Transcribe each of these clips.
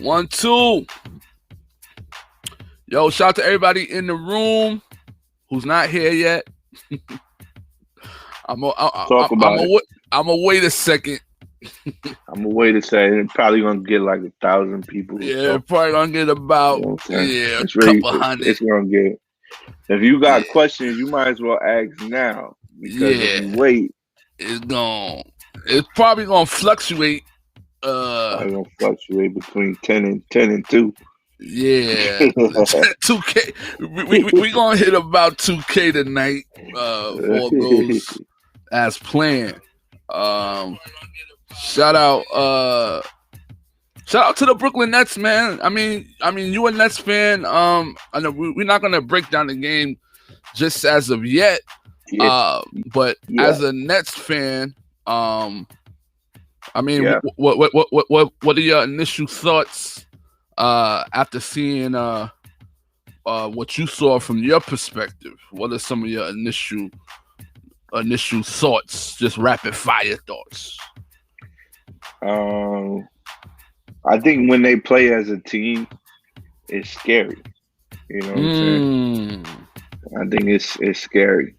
1, 2. Yo, shout out to everybody in the room who's not here yet. I'm Talk about it. gonna wait a second. I'm gonna wait to say it's probably gonna get like 1,000 people or Yeah, so. probably gonna get You about know what I'm saying? a It's really couple hundred. it's gonna get. If you Yeah, got questions, you might as well ask now because if yeah. you wait, It's gonna. It's probably gonna fluctuate. probably gonna fluctuate between 10 and 2. Yeah, 2K. We gonna hit about 2K tonight. For those as planned. Um, shout out. Shout out to the Brooklyn Nets, man. I mean, you a Nets fan. I know we're not gonna break down the game just as of yet. yeah, But yeah, as a Nets fan, I mean, yeah. what are your initial thoughts after seeing what you saw from your perspective? What are some of your initial thoughts? Just rapid fire thoughts. I think when they play as a team, it's scary. You know what I'm saying? Mm. I think it's scary.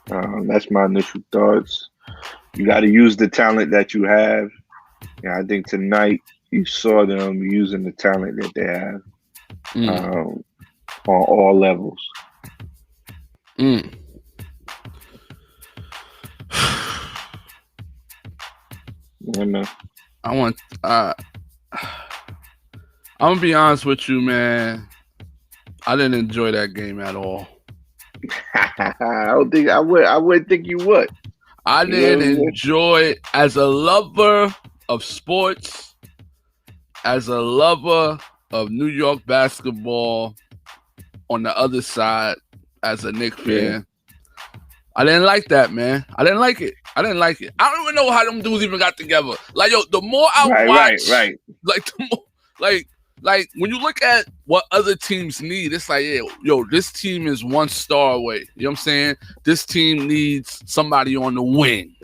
That's my initial thoughts. You got to use the talent that you have. And I think tonight you saw them using the talent that they have on all levels. Mm. Yeah, man. I'm gonna be honest with you, man. I didn't enjoy that game at all. I don't think I would. I wouldn't think you would. I You know didn't what I'm saying? enjoy it as a lover of sports, as a lover of New York basketball. On the other side, as a Knicks fan, Yeah. I didn't like that, man. I didn't like it. I don't even know how them dudes even got together. Like, yo, the more I watch, Right. like the more, like when you look at what other teams need, it's like, yeah, yo, this team is one star away. You know what I'm saying? This team needs somebody on the wing.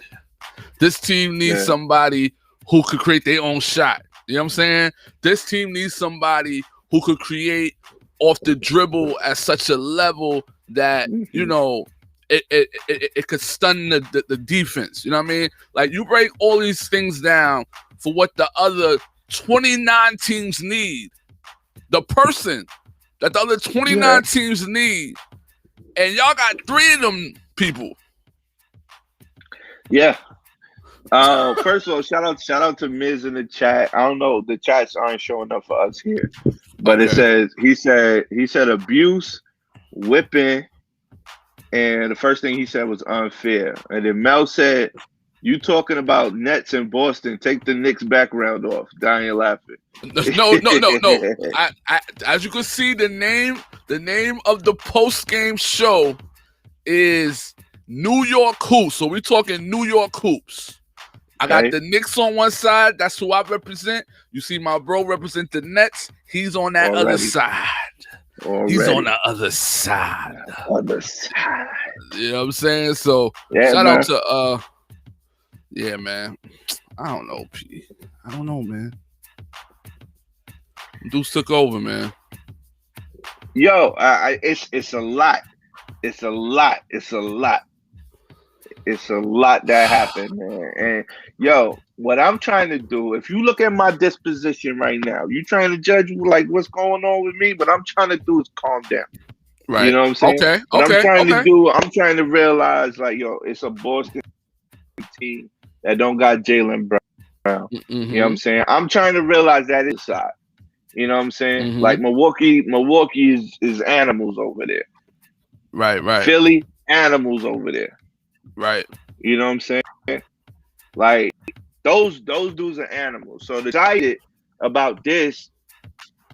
This team needs Yeah. somebody who could create their own shot. You know what I'm saying? This team needs somebody who could create off the dribble at such a level that, you know, it could stun the defense. You know what I mean? Like, you break all these things down for what the other 29 teams need. The person that the other 29 teams need. And y'all got 3 of them people. Yeah. First of all, shout out to Miz in the chat. I don't know, the chats aren't showing up for us here, but It says he said abuse, whipping, and the first thing he said was unfair. And then Mel said, "You talking about Nets in Boston? Take the Knicks background off." Dying laughing. No. I as you can see, the name of the post game show is New York Hoops. So we're talking New York Hoops. I got the Knicks on one side. That's who I represent. You see my bro represent the Nets. He's on that other side. He's on the other side. You know what I'm saying? So shout out to yeah, man. I don't know, P. I don't know, man. Deuce took over, man. Yo, it's a lot. It's a lot. It's a lot. It's a lot that happened, man. And yo, what I'm trying to do, if you look at my disposition right now, you trying to judge like what's going on with me, what I'm trying to do is calm down. Right. You know what I'm saying? Okay. What I'm trying to realize, like, yo, it's a Boston team that don't got Jaylen Brown. Mm-hmm. You know what I'm saying? I'm trying to realize that inside. You know what I'm saying? Mm-hmm. Like Milwaukee is animals over there. Right. Philly, animals over there. Right. You know what I'm saying? Like those dudes are animals. So decided about this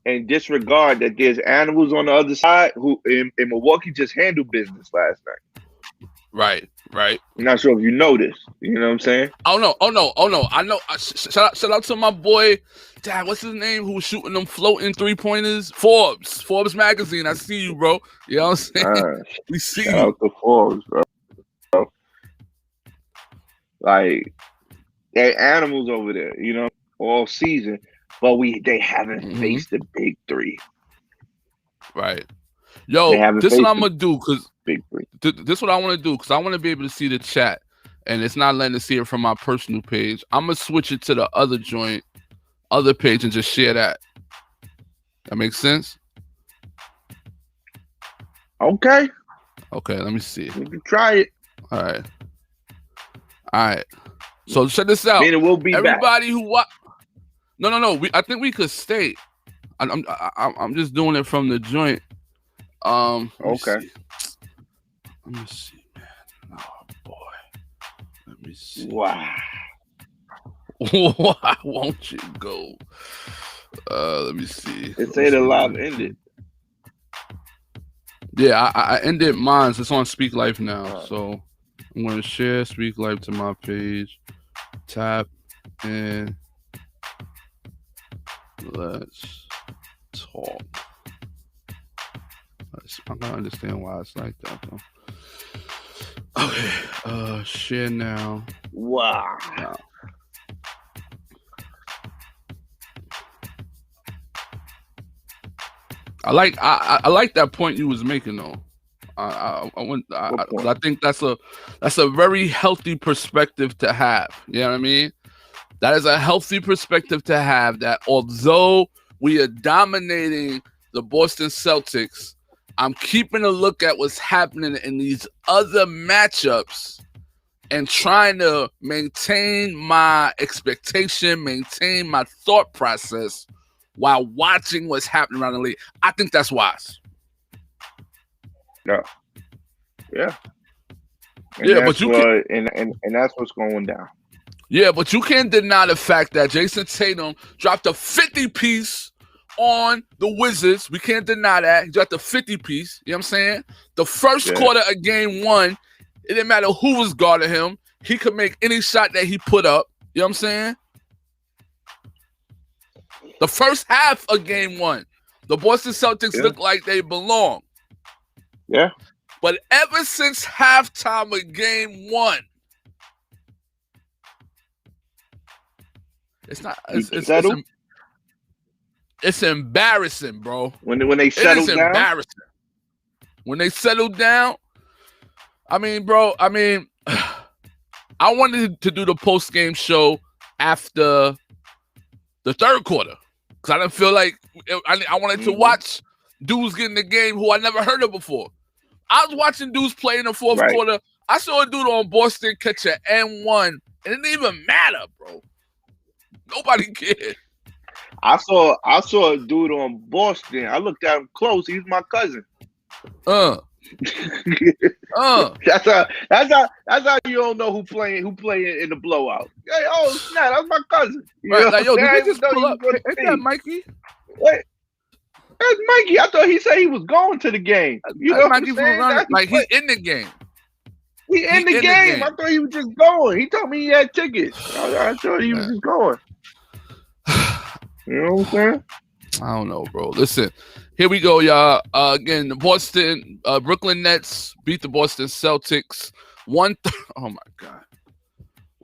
and disregard that there's animals on the other side who in Milwaukee just handled business last night. Right. I'm not sure if you know this. You know what I'm saying? Oh no. I know. Shout out to my boy. Dad, what's his name? Who was shooting them floating 3-pointers? Forbes magazine. I see you, bro. You know what I'm saying? We see shout you. out to Forbes, bro. Like, they're animals over there, you know, all season. but they haven't faced the big three. Right. Yo, this is what I'm gonna do because this is what I want to do because I want to be able to see the chat, and it's not letting us see it from my personal page. I'm gonna switch it to the other page, and just share that. That makes sense. Okay. Okay. Let me see. We can try it. All right. So check this out. Then it will be everybody back. Who watch. No. I think we could stay. I'm just doing it from the joint. Okay. Let me see, man. Oh boy. Let me see. Wow. Why won't you go? Let me see. It say the live ended. Yeah, I ended mine. It's on Speak Life now. So I'm gonna share Speak Life to my page. Tap in. Let's talk. I'm gonna understand why it's like that though. Okay. Share now. Wow. I like that point you was making though. I think that's a very healthy perspective to have. You know what I mean? That is a healthy perspective to have, that although we are dominating the Boston Celtics, I'm keeping a look at what's happening in these other matchups and trying to maintain my expectation, maintain my thought process while watching what's happening around the league. I think that's wise. Yeah. And but you and that's what's going down. Yeah, but you can't deny the fact that Jason Tatum dropped a 50-piece on the Wizards. We can't deny that. He dropped a 50-piece. You know what I'm saying? The first quarter of game one, it didn't matter who was guarding him. He could make any shot that he put up. You know what I'm saying? The first half of game one, the Boston Celtics look like they belong. Yeah. But ever since halftime of game one, it's embarrassing, bro. When they settle down, embarrassing. When they settle down, I mean, bro. I wanted to do the post game show after the third quarter because I didn't feel like I wanted to watch dudes get in the game who I never heard of before. I was watching dudes play in the fourth quarter. I saw a dude on Boston catch an N1, and it didn't even matter, bro. Nobody cared. I saw a dude on Boston. I looked at him close. He's my cousin. That's how you don't know who playing in the blowout. Hey, oh snap, that's my cousin. Like, yo, did they just pull up? Ain't that Mikey? Wait, that's Mikey. I thought he said he was going to the game. You know what I'm saying? Like he's in the game. He in the game. I thought he was just going. He told me he had tickets. I thought he was just going. You know what I'm saying? I don't know, bro. Listen, here we go, y'all. Again, the Brooklyn Nets beat the Boston Celtics. Oh my God.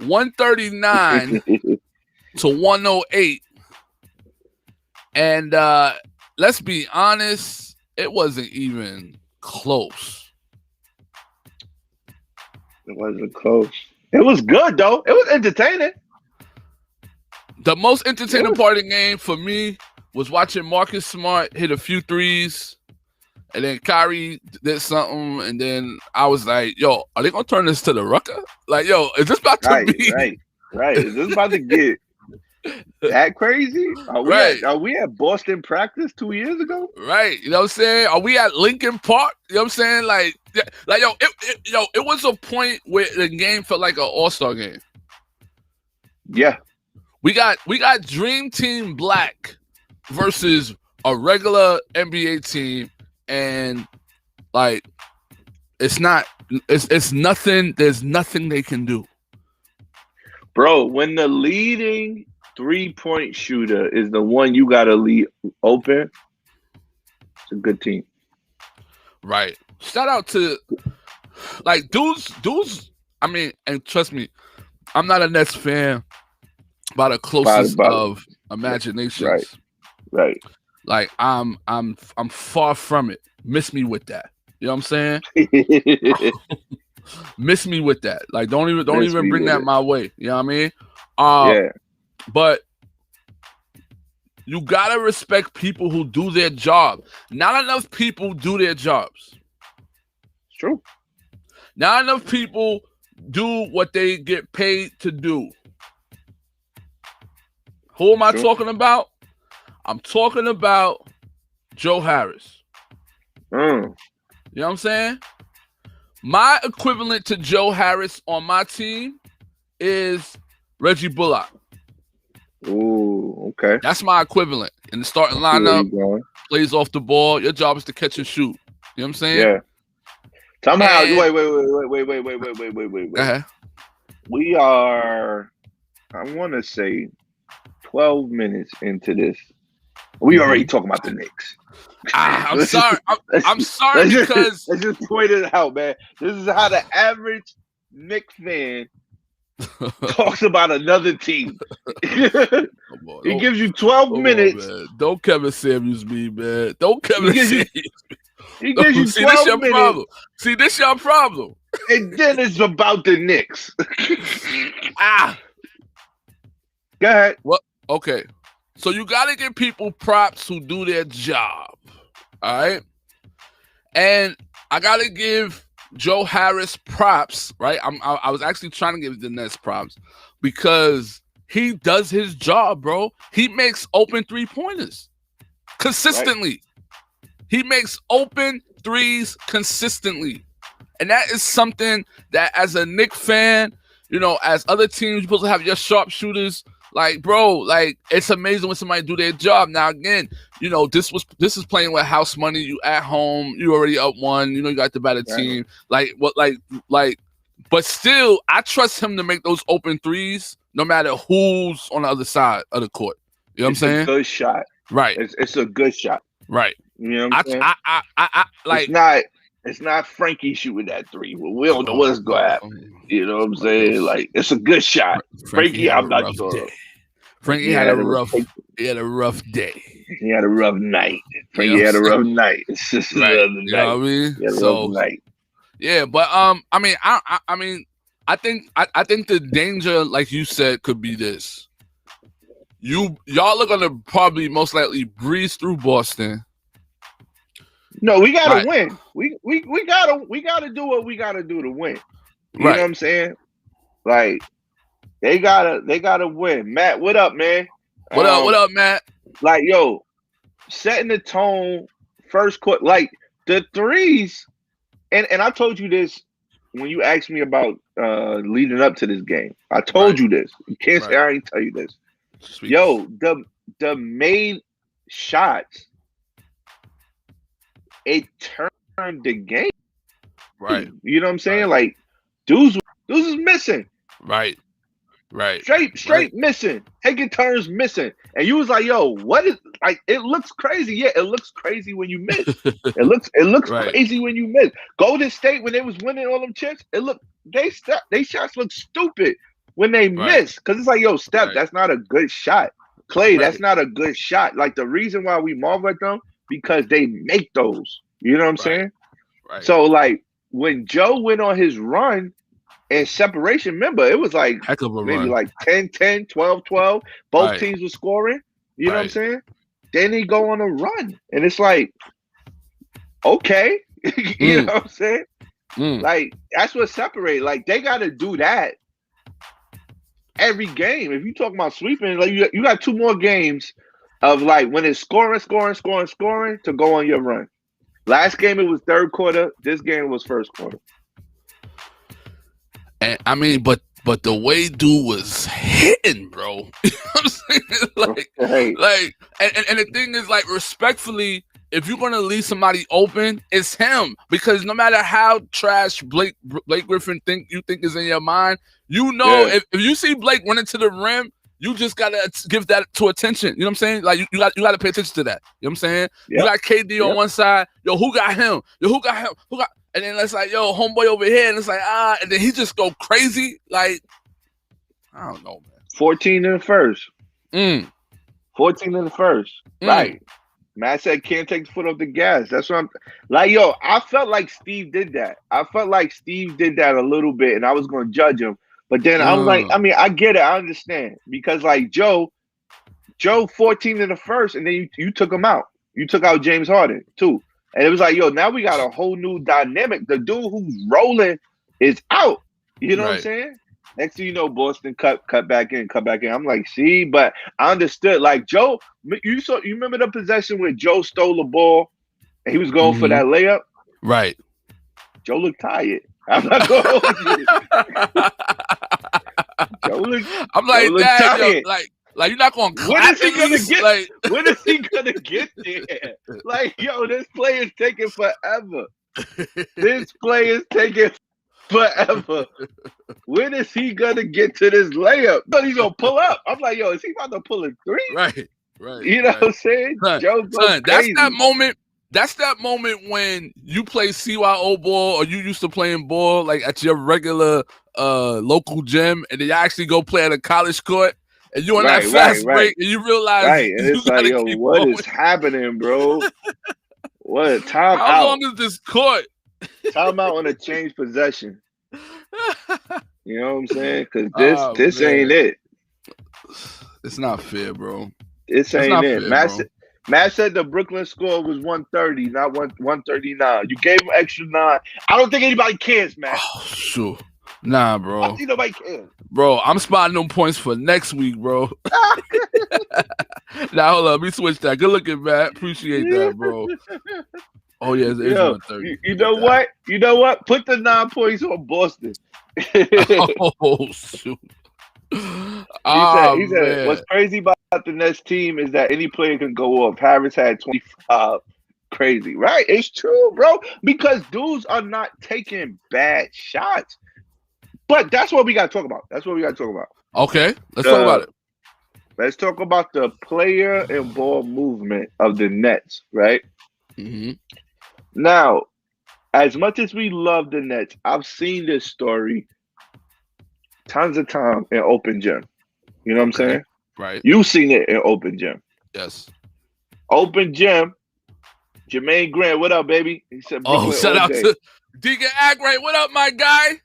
139 to 108. And let's be honest, it wasn't even close. It wasn't close. It was good, though. It was entertaining. The most entertaining part of the game for me was watching Marcus Smart hit a few threes, and then Kyrie did something, and then I was like, yo, are they going to turn this to the Rucker? Like, yo, is this about to be? Right. Is this about to get that crazy? Are we at Boston practice 2 years ago? Right. You know what I'm saying? Are we at Lincoln Park? You know what I'm saying? Like it was a point where the game felt like an all-star game. Yeah. We got Dream Team Black versus a regular NBA team, and like it's nothing. There's nothing they can do, bro. When the leading 3-point shooter is the one you gotta leave open, it's a good team. Right. Shout out to like dudes. I mean, and trust me, I'm not a Nets fan. By the closest of imaginations. Right. Like I'm far from it. Miss me with that. You know what I'm saying? Miss me with that. Like don't even bring that my way. You know what I mean? Yeah. But you gotta respect people who do their job. Not enough people do their jobs. It's true. Not enough people do what they get paid to do. Who am I talking about? I'm talking about Joe Harris. You know what I'm saying? My equivalent to Joe Harris on my team is Reggie Bullock. Ooh, okay. That's my equivalent. In the starting lineup, plays off the ball. Your job is to catch and shoot. You know what I'm saying? Yeah. Somehow, wait. Go ahead. We are, I want to say, 12 minutes into this. We already talking about the Knicks. I'm sorry. I'm sorry because let's just point it out, man. This is how the average Knicks fan talks about another team. He gives you 12 minutes. Man. Don't Kevin Samuels me, man. Don't Kevin Samuels. He gives you 12 See, this your minutes. problem. See, this your problem. And then it's about the Knicks. Go ahead. Well, okay. So you got to give people props who do their job. All right? And I got to give Joe Harris props, right? I was actually trying to give the Nets props because he does his job, bro. He makes open three-pointers consistently. Right. He makes open threes consistently. And that is something that as a Knicks fan, you know, as other teams, you're supposed to have your sharpshooters. Like, bro, like, it's amazing when somebody do their job. Now, again, you know, this is playing with house money. You at home, you already up one. You know, you got the better team. Like, what, like, but still, I trust him to make those open threes, no matter who's on the other side of the court. You know what I'm saying? It's a good shot. Right. It's a good shot. Right. You know what I'm saying? I like. It's not Frankie shooting that three. We don't know what's going to happen. You know what I'm saying? Like, it's a good shot. Frankie I'm not sure. Frankie had a rough day. He had a rough night. Frankie had a rough night. It's just another night. You know what I mean? He had a rough night. Yeah, but I think the danger, like you said, could be this. Y'all are gonna probably most likely breeze through Boston. No, we gotta win. We gotta do what we gotta do to win. You know what I'm saying? Like they gotta win. Matt, what up, man? What up, Matt? Like, yo, setting the tone first quarter, like the threes, and I told you this when you asked me about leading up to this game. I told you this. You can't say I ain't tell you this. Sweet. Yo, the made shots, it turned the game. Right. You know what I'm saying? Like, dudes is missing. Right. Straight missing. Taking turns missing. And you was like, yo, what is, like, it looks crazy. Yeah, it looks crazy when you miss. It looks crazy when you miss. Golden State, when they was winning all them chips, they shots look stupid when they miss. Because it's like, yo, Steph, that's not a good shot. Clay, that's not a good shot. Like, the reason why we marvel at them, because they make those. You know what I'm saying? Right. So, like, when Joe went on his run and separation, remember, it was like heck of a maybe run. like 10-10, 12-12. Both teams were scoring. You know what I'm saying? Then he go on a run. And it's like, okay. You know what I'm saying? Like, that's what separates. Like, they got to do that every game. If you talk about sweeping, like you got two more games of like when it's scoring to go on your run. Last game it was third quarter. This game was first quarter. And I mean, but the way dude was hitting, bro. You know what I'm saying? Like, and the thing is, like, respectfully, if you're gonna leave somebody open, it's him. Because no matter how trash Blake Griffin you think is in your mind, you know, if you see Blake running to the rim, you just gotta give that to attention. You know what I'm saying? Like, you gotta pay attention to that. You know what I'm saying? You got KD on one side. Yo, who got him? Who got? And then it's like, yo, homeboy over here, and it's like, and then he just go crazy. Like, I don't know, man. 14 in the first. 14 in the first. Right. Matt said can't take the foot off the gas. That's what I'm like, yo, I felt like Steve did that. I felt like Steve did that a little bit, and I was gonna judge him. But then I'm like, I mean, I get it, I understand. Because like Joe 14 in the first, and then you took him out. You took out James Harden too. And it was like, yo, now we got a whole new dynamic. The dude who's rolling is out. You know what I'm saying? Next thing you know, Boston cut back in. I'm like, see, but I understood. Like Joe, you remember the possession where Joe stole the ball and he was going for that layup? Right. Joe looked tired. I'm not going to hold you. I'm like, Dad, yo, like you're not going to clap at least? Like, when is he going to get there? Like, yo, this play is taking forever. This play is taking forever. When is he gonna get to this layup? But he's gonna pull up. I'm like, yo, is he about to pull a three? Right. You know what I'm saying? Son, that's that moment. That's that moment when you play CYO ball or you used to playing ball like at your regular local gym, and then you actually go play at a college court, and you on that fast break, and you realize, and it's like, yo, what is happening, bro? What time out? How long is this court? Time out on a change possession. You know what I'm saying? Because this ain't it. It's not fair, bro. This ain't it. Matt said the Brooklyn score was 130, not 139. You gave him extra 9. I don't think anybody cares, man. Oh, sure. Nah, bro. I don't think nobody cares. Bro, I'm spotting them points for next week, bro. Now, hold up. Let me switch that. Good looking, Matt. Appreciate that, bro. Oh, yeah, it's 130. You know what? You know what? Put the 9 points on Boston. Oh, shoot. He said, what's crazy about the Nets team is that any player can go off. Harris had 25. Crazy, right? It's true, bro. Because dudes are not taking bad shots. But that's what we got to talk about. Okay, let's talk about it. Let's talk about the player and ball movement of the Nets, right? Mm-hmm. Now, as much as we love the Nets, I've seen this story tons of time in open gym. You know what I'm saying? Right. You've seen it in open gym. Yes. Open gym. Jermaine Grant, what up, baby? He said, shout out to Deacon Agright. What up, my guy?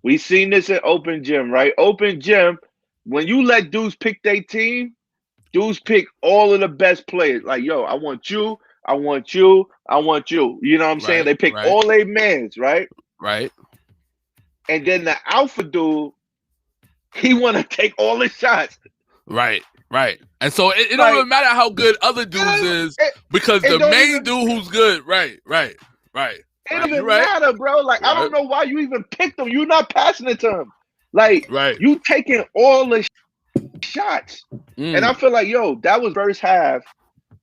We seen this in open gym, right? Open gym, when you let dudes pick their team, dudes pick all of the best players. Like, yo, I want you, I want you, I want you. You know what I'm saying? They pick all their mans, right? Right. And then the alpha dude, he want to take all the shots. Right. And so it don't even matter how good other dudes is because the main dude who's good, right. It doesn't matter, bro. Like, I don't know why you even picked him. You're not passing it to him. Like, you taking all the shots. And I feel like, yo, that was first half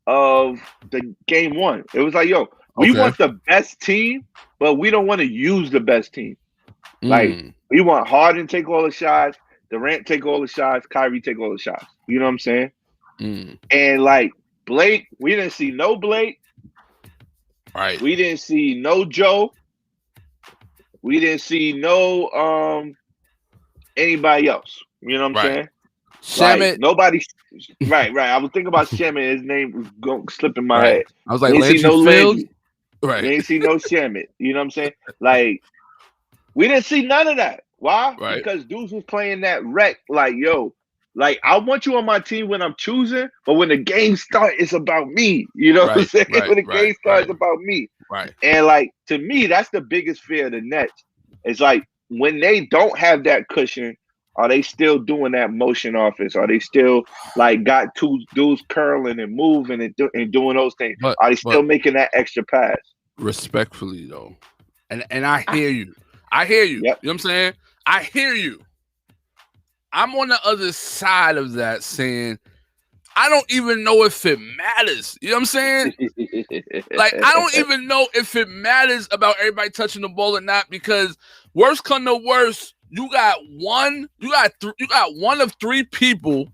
of the game 1. It was like, yo, we want the best team, but we don't want to use the best team. Like, we want Harden take all the shots, Durant take all the shots, Kyrie take all the shots. You know what I'm saying? And, like, Blake, we didn't see no Blake. Right. We didn't see no Joe. We didn't see no anybody else. You know what I'm saying? Shamit. Like, nobody. Right. I was thinking about Shamit. His name was going slipping my head. I was like, Landry Fields. Right. We ain't see no Shamit. You know what I'm saying? Like, we didn't see none of that. Why? Because dudes was playing that wreck. Like, yo, like, I want you on my team when I'm choosing, but when the game starts, it's about me. You know what I'm saying? When the game starts, it's about me. Right. And, like, to me, that's the biggest fear of the Nets. It's like, when they don't have that cushion, are they still doing that motion offense? Are they still, like, got two dudes curling and moving and doing those things? Are they still making that extra pass? Respectfully, though. And I hear you. You know what I'm saying? I hear you. I'm on the other side of that saying, I don't even know if it matters. You know what I'm saying? Like, I don't even know if it matters about everybody touching the ball or not, because worst come to worst, you got one of 3 people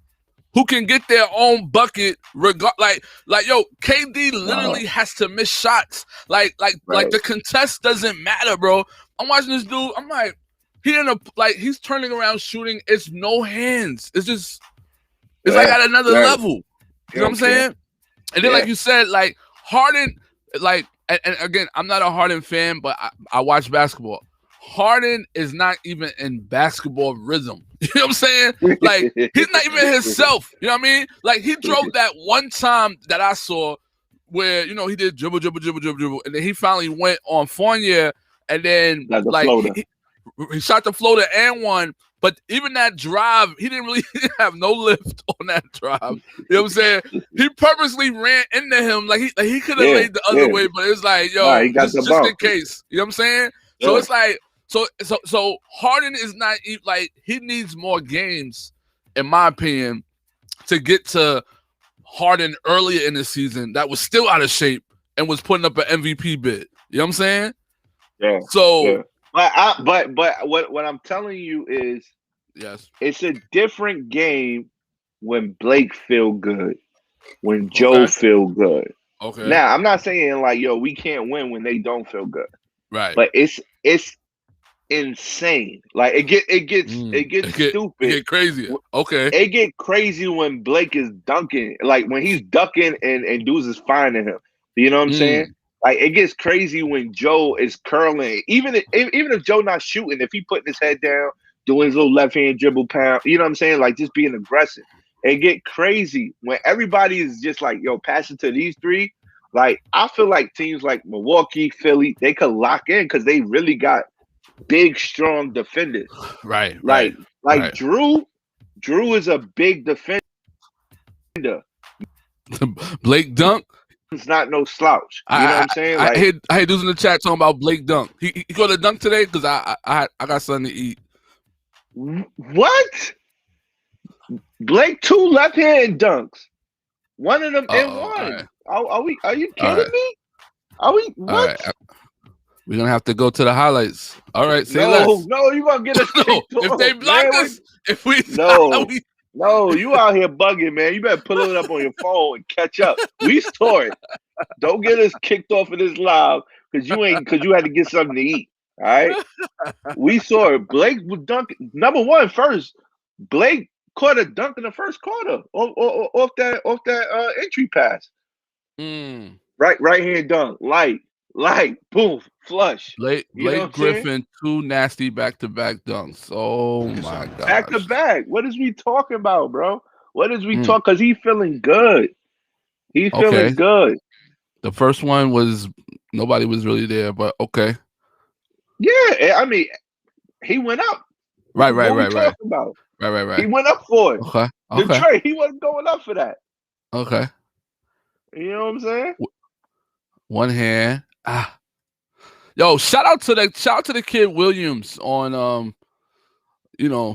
who can get their own bucket. Like yo, KD literally has to miss shots. Like the contest doesn't matter, bro. I'm watching this dude. I'm like, he's turning around shooting. It's no hands. It's just, it's like at another level. You know what I'm saying? And then, like you said, like Harden, like, and again, I'm not a Harden fan, but I watch basketball. Harden is not even in basketball rhythm. You know what I'm saying? Like, he's not even himself. You know what I mean? Like, he drove that one time that I saw where, you know, he did dribble, and then he finally went on Fournier, and then, like, he shot the floater and one. But even that drive, he didn't have no lift on that drive. You know what I'm saying? He purposely ran into him. Like he could have laid the other way, but it's like, yo, just in case. You know what I'm saying? Yeah. So it's like, so Harden is not, like, he needs more games, in my opinion, to get to Harden earlier in the season that was still out of shape and was putting up an MVP bid. You know what I'm saying? Yeah. So... Yeah. But what I'm telling you is, yes, it's a different game when Blake feel good, when Joe feel good. Okay. Now, I'm not saying like, yo, we can't win when they don't feel good. Right. But it's insane. Like it gets stupid. It get crazy. Okay. It get crazy when Blake is dunking, like when he's ducking and dudes is finding him. You know what I'm saying? Like it gets crazy when Joe is curling. Even if Joe not shooting, if he putting his head down, doing his little left hand dribble pound, you know what I'm saying? Like just being aggressive. It get crazy when everybody is just like, yo, pass it to these three. Like I feel like teams like Milwaukee, Philly, they could lock in because they really got big, strong defenders. Right. Like Drew is a big defender. Blake Dunk. It's not no slouch. You know what I'm saying? Like, I heard dudes in the chat talking about Blake Dunk. He go to Dunk today because I got something to eat. What? Blake 2 left hand dunks. One of them in one. Right. Are you kidding me? Are we what? Right. We're gonna have to go to the highlights. All right, say less. No, you're gonna get us if they block us, if we No, you out here bugging, man. You better pull it up on your phone and catch up. We saw it. Don't get us kicked off of this live because you had to get something to eat. All right. We saw it. Blake was dunking. Number one, first, Blake caught a dunk in the first quarter off that entry pass. Right hand dunk. Light, boom, flush. Blake Griffin, 2 nasty back-to-back dunks. Oh my god. Back-to-back. What is we talking about, bro? What is we talk? Because he's feeling good. He's feeling good. The first one was nobody was really there, but okay. Yeah, I mean, he went up. Right. Right. He went up for it. Okay. Detroit, he wasn't going up for that. Okay. You know what I'm saying? One hand. Yo, shout out to the kid Williams on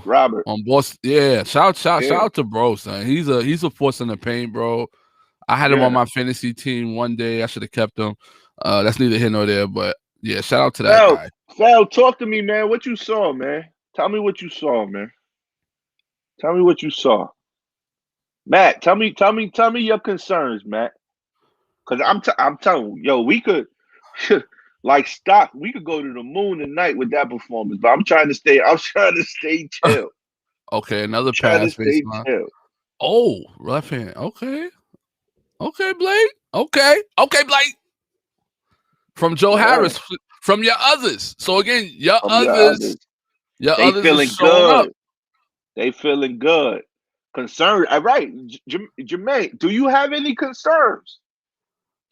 Robert on Boston. Yeah, shout out to bro, son. He's a force in the paint, bro. I had him on my fantasy team one day. I should have kept him. That's neither here nor there, but yeah, shout out to that guy. Fel, talk to me, man. What you saw, man? Tell me what you saw, man. Tell me what you saw. Matt, tell me your concerns, Matt. Because I'm telling you, yo, we could like stop. We could go to the moon tonight with that performance. But I'm trying to stay chill. Okay, another pass. Chill. Oh, left hand. Okay, Blake. Okay, Blake. From Joe Harris, from your others. So again, your others feeling good. They feeling good. Concerned. All right, Jermaine. Do you have any concerns?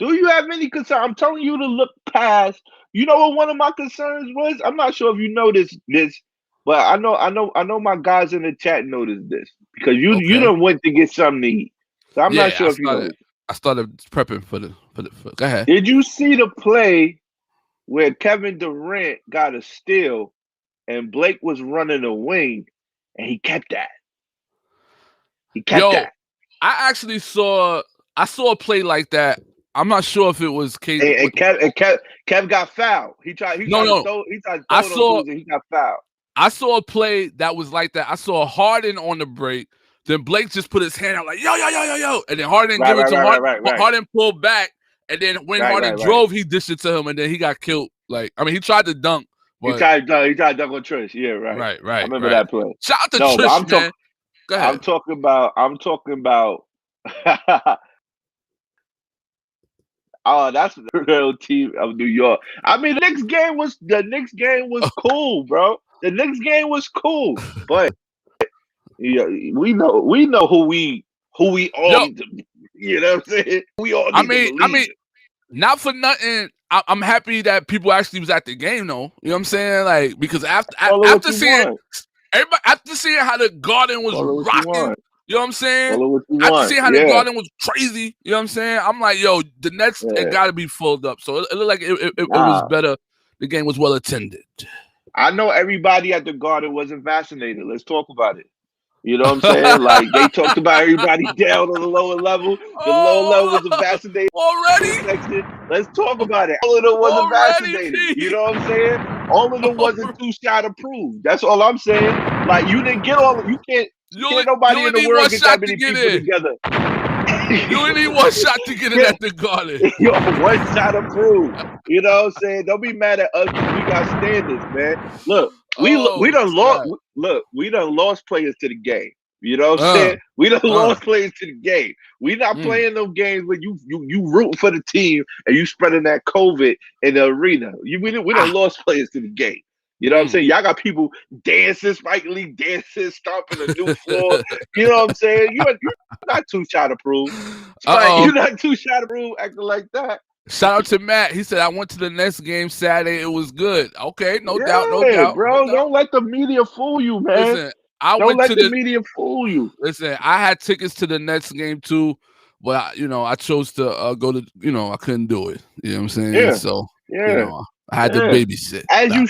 I'm telling you to look past. You know what one of my concerns was? I'm not sure if you noticed this, but I know my guys in the chat noticed this because you done went to get something to eat. So I'm not sure if you noticed. I started prepping for the. Go ahead. Did you see the play where Kevin Durant got a steal and Blake was running a wing and he kept that? That. I actually saw a play like that. I'm not sure if it was KD. And Kev got fouled. He tried to throw and he got fouled. I saw a play that was like that. I saw Harden on the break. Then Blake just put his hand out like, yo. And then Harden gave it to Harden. Harden pulled back. And then when Harden drove, he dished it to him. And then he got killed. Like, I mean, he tried to dunk. But... He tried to dunk on Trish. Yeah, right. Right. I remember that play. Shout out to Trish, man. Go ahead. I'm talking about Oh, that's the real team of New York. I mean, the Knicks game was cool, bro. The Knicks game was cool, but yeah, we know who we all Yo, need to be. You know what I'm saying? We all I need to mean, believe. not for nothing. I'm happy that people actually was at the game, though. You know what I'm saying? Like, because after seeing everybody, after seeing how the Garden was rocking, you know what I'm saying? After seeing how the Garden was crazy, you know what I'm saying? I'm like, yo, the Nets, it got to be filled up. So it looked like it was better. The game was well attended. I know everybody at the Garden wasn't vaccinated. Let's talk about it. You know what I'm saying? Like, they talked about everybody down on the lower level. The lower level was vaccinated already. Let's talk about it. All of them wasn't vaccinated. You know what I'm saying? All of them wasn't 2-shot approved. That's all I'm saying. Like, you didn't get all. You can't nobody in the world get that many people together. You only need one shot to get it at the Garden. Yo, 1 shot approved. You know what I'm saying? Don't be mad at us because we got standards, man. Look, we done lost. Look, we done lost players to the game. You know what I'm saying? We done lost players to the game. We not playing them games where you rooting for the team and you spreading that COVID in the arena. We done lost players to the game. You know what I'm saying? Y'all got people dancing, Spike Lee dancing, stomping a new floor. You know what I'm saying? You're not 2-shot approved. You're not 2-shot approved acting like that. Shout out to Matt. He said, I went to the next game Saturday. It was good. Okay, no doubt. Bro. Don't let the media fool you, man. Listen, don't let the media fool you. Listen, I had tickets to the Nets game too, but I chose to go to, I couldn't do it. You know what I'm saying? Yeah. So, I had to babysit. As you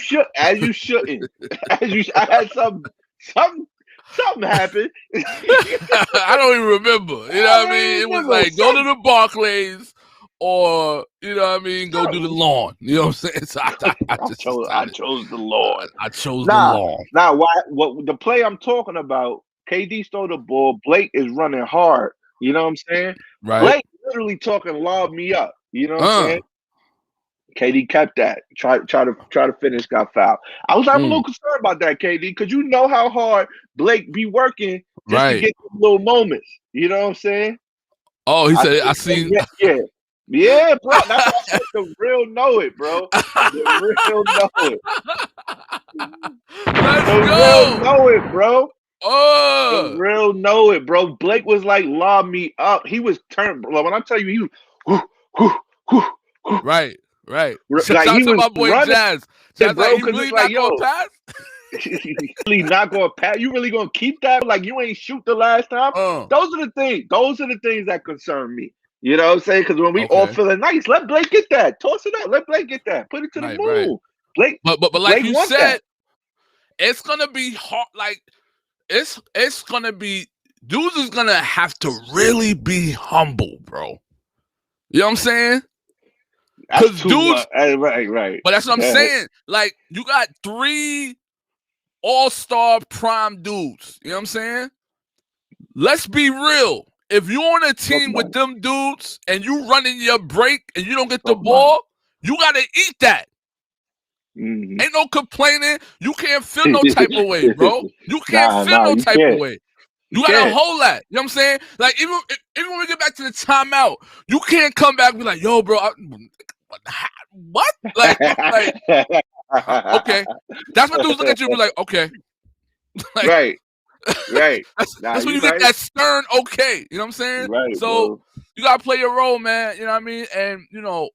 shouldn't. I had something happened. I don't even remember. You know what I mean? It was like, go to the Barclays or, you know what I mean, go do the lawn. You know what I'm saying? So I chose the lawn. I chose the lawn. Now, what the play I'm talking about, KD stole the ball. Blake is running hard. You know what I'm saying? Right. Blake literally talking lob me up. You know what I'm saying? KD kept that. Try to finish, got fouled. I was a little concerned about that, KD, because you know how hard Blake be working just to get those little moments. You know what I'm saying? Oh, he said, I seen. Yeah, bro. That's why I said the real know it, bro. The real know it. Let's go. Real know it, bro. The real know it, bro. Blake was like, lob me up. He was turned, bro. When I tell you, he was, Right. Like, shout out to my boy running, Jazz. Jazz, bro, like, he really not gonna pass? Really not gonna pass. You really gonna keep that? Like, you ain't shoot the last time? Those are the things. Those are the things that concern me. You know what I'm saying? Because when we all feeling nice, let Blake get that. Toss it up. Let Blake get that. Put it to the moon. Right. Blake, but like Blake you said, it's gonna be hard. Like, it's gonna be. Dudes is gonna have to really be humble, bro. You know what I'm saying? Because dudes, right. But that's what I'm saying. Like, you got 3 all-star prime dudes. You know what I'm saying? Let's be real. If you're on a team with them dudes and you running your break and you don't get the ball, you gotta eat that. Ain't no complaining. You can't feel no type of way, bro. You can't feel no type of way. You gotta hold that. You know what I'm saying? Like, even when we get back to the timeout, you can't come back and be like, yo, bro, what? Like, okay. That's what dudes look at you and be like, okay. Like, right. That's when you get that stern okay. You know what I'm saying? Right. So bro. You gotta play your role, man. You know what I mean? And you know,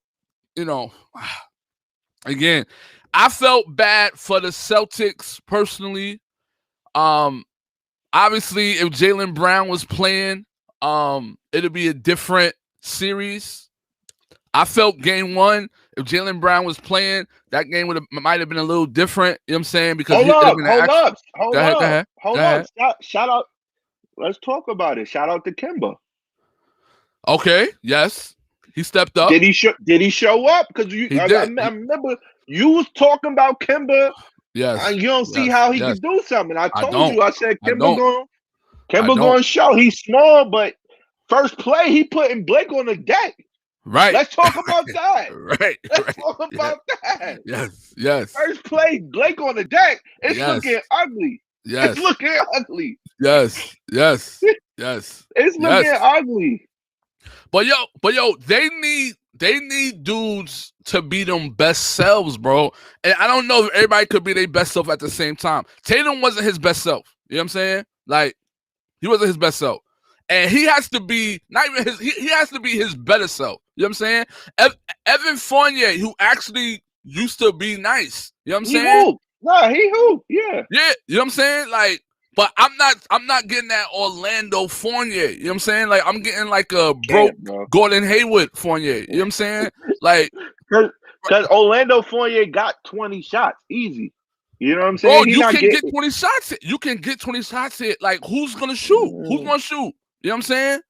again, I felt bad for the Celtics personally. Obviously, if Jaylen Brown was playing, it'd be a different series. I felt game 1, if Jaylen Brown was playing, that game might have been a little different. You know what I'm saying? Because hold up. Shout out. Let's talk about it. Shout out to Kemba. Okay. Yes, he stepped up. Did he show up? Because I remember you was talking about Kemba. Yes. And you don't see how he can do something. I told you. I said Kemba going to show. He's small, but first play he putting Blake on the deck. Right. Let's talk about that. Let's talk about that. Yes. First play, Blake on the deck. It's looking ugly. Yes. It's looking ugly. Yes. Yes. It's looking ugly. But yo, they need dudes to be them best selves, bro. And I don't know if everybody could be their best self at the same time. Tatum wasn't his best self. You know what I'm saying? Like, he wasn't his best self. And he has to be not even his. He has to be his better self. You know what I'm saying? Evan Fournier, who actually used to be nice. You know what I'm saying? Hooped. Nah, he hooped. Yeah. Yeah. You know what I'm saying? Like, but I'm not getting that Orlando Fournier. You know what I'm saying? Like, I'm getting like a broke Gordon Hayward Fournier. You know what I'm saying? Like, because Orlando Fournier got 20 shots easy. You know what I'm saying? Bro, you can get 20 shots. You can get 20 shots here. Like, who's gonna shoot? Who's gonna shoot? You know what I'm saying?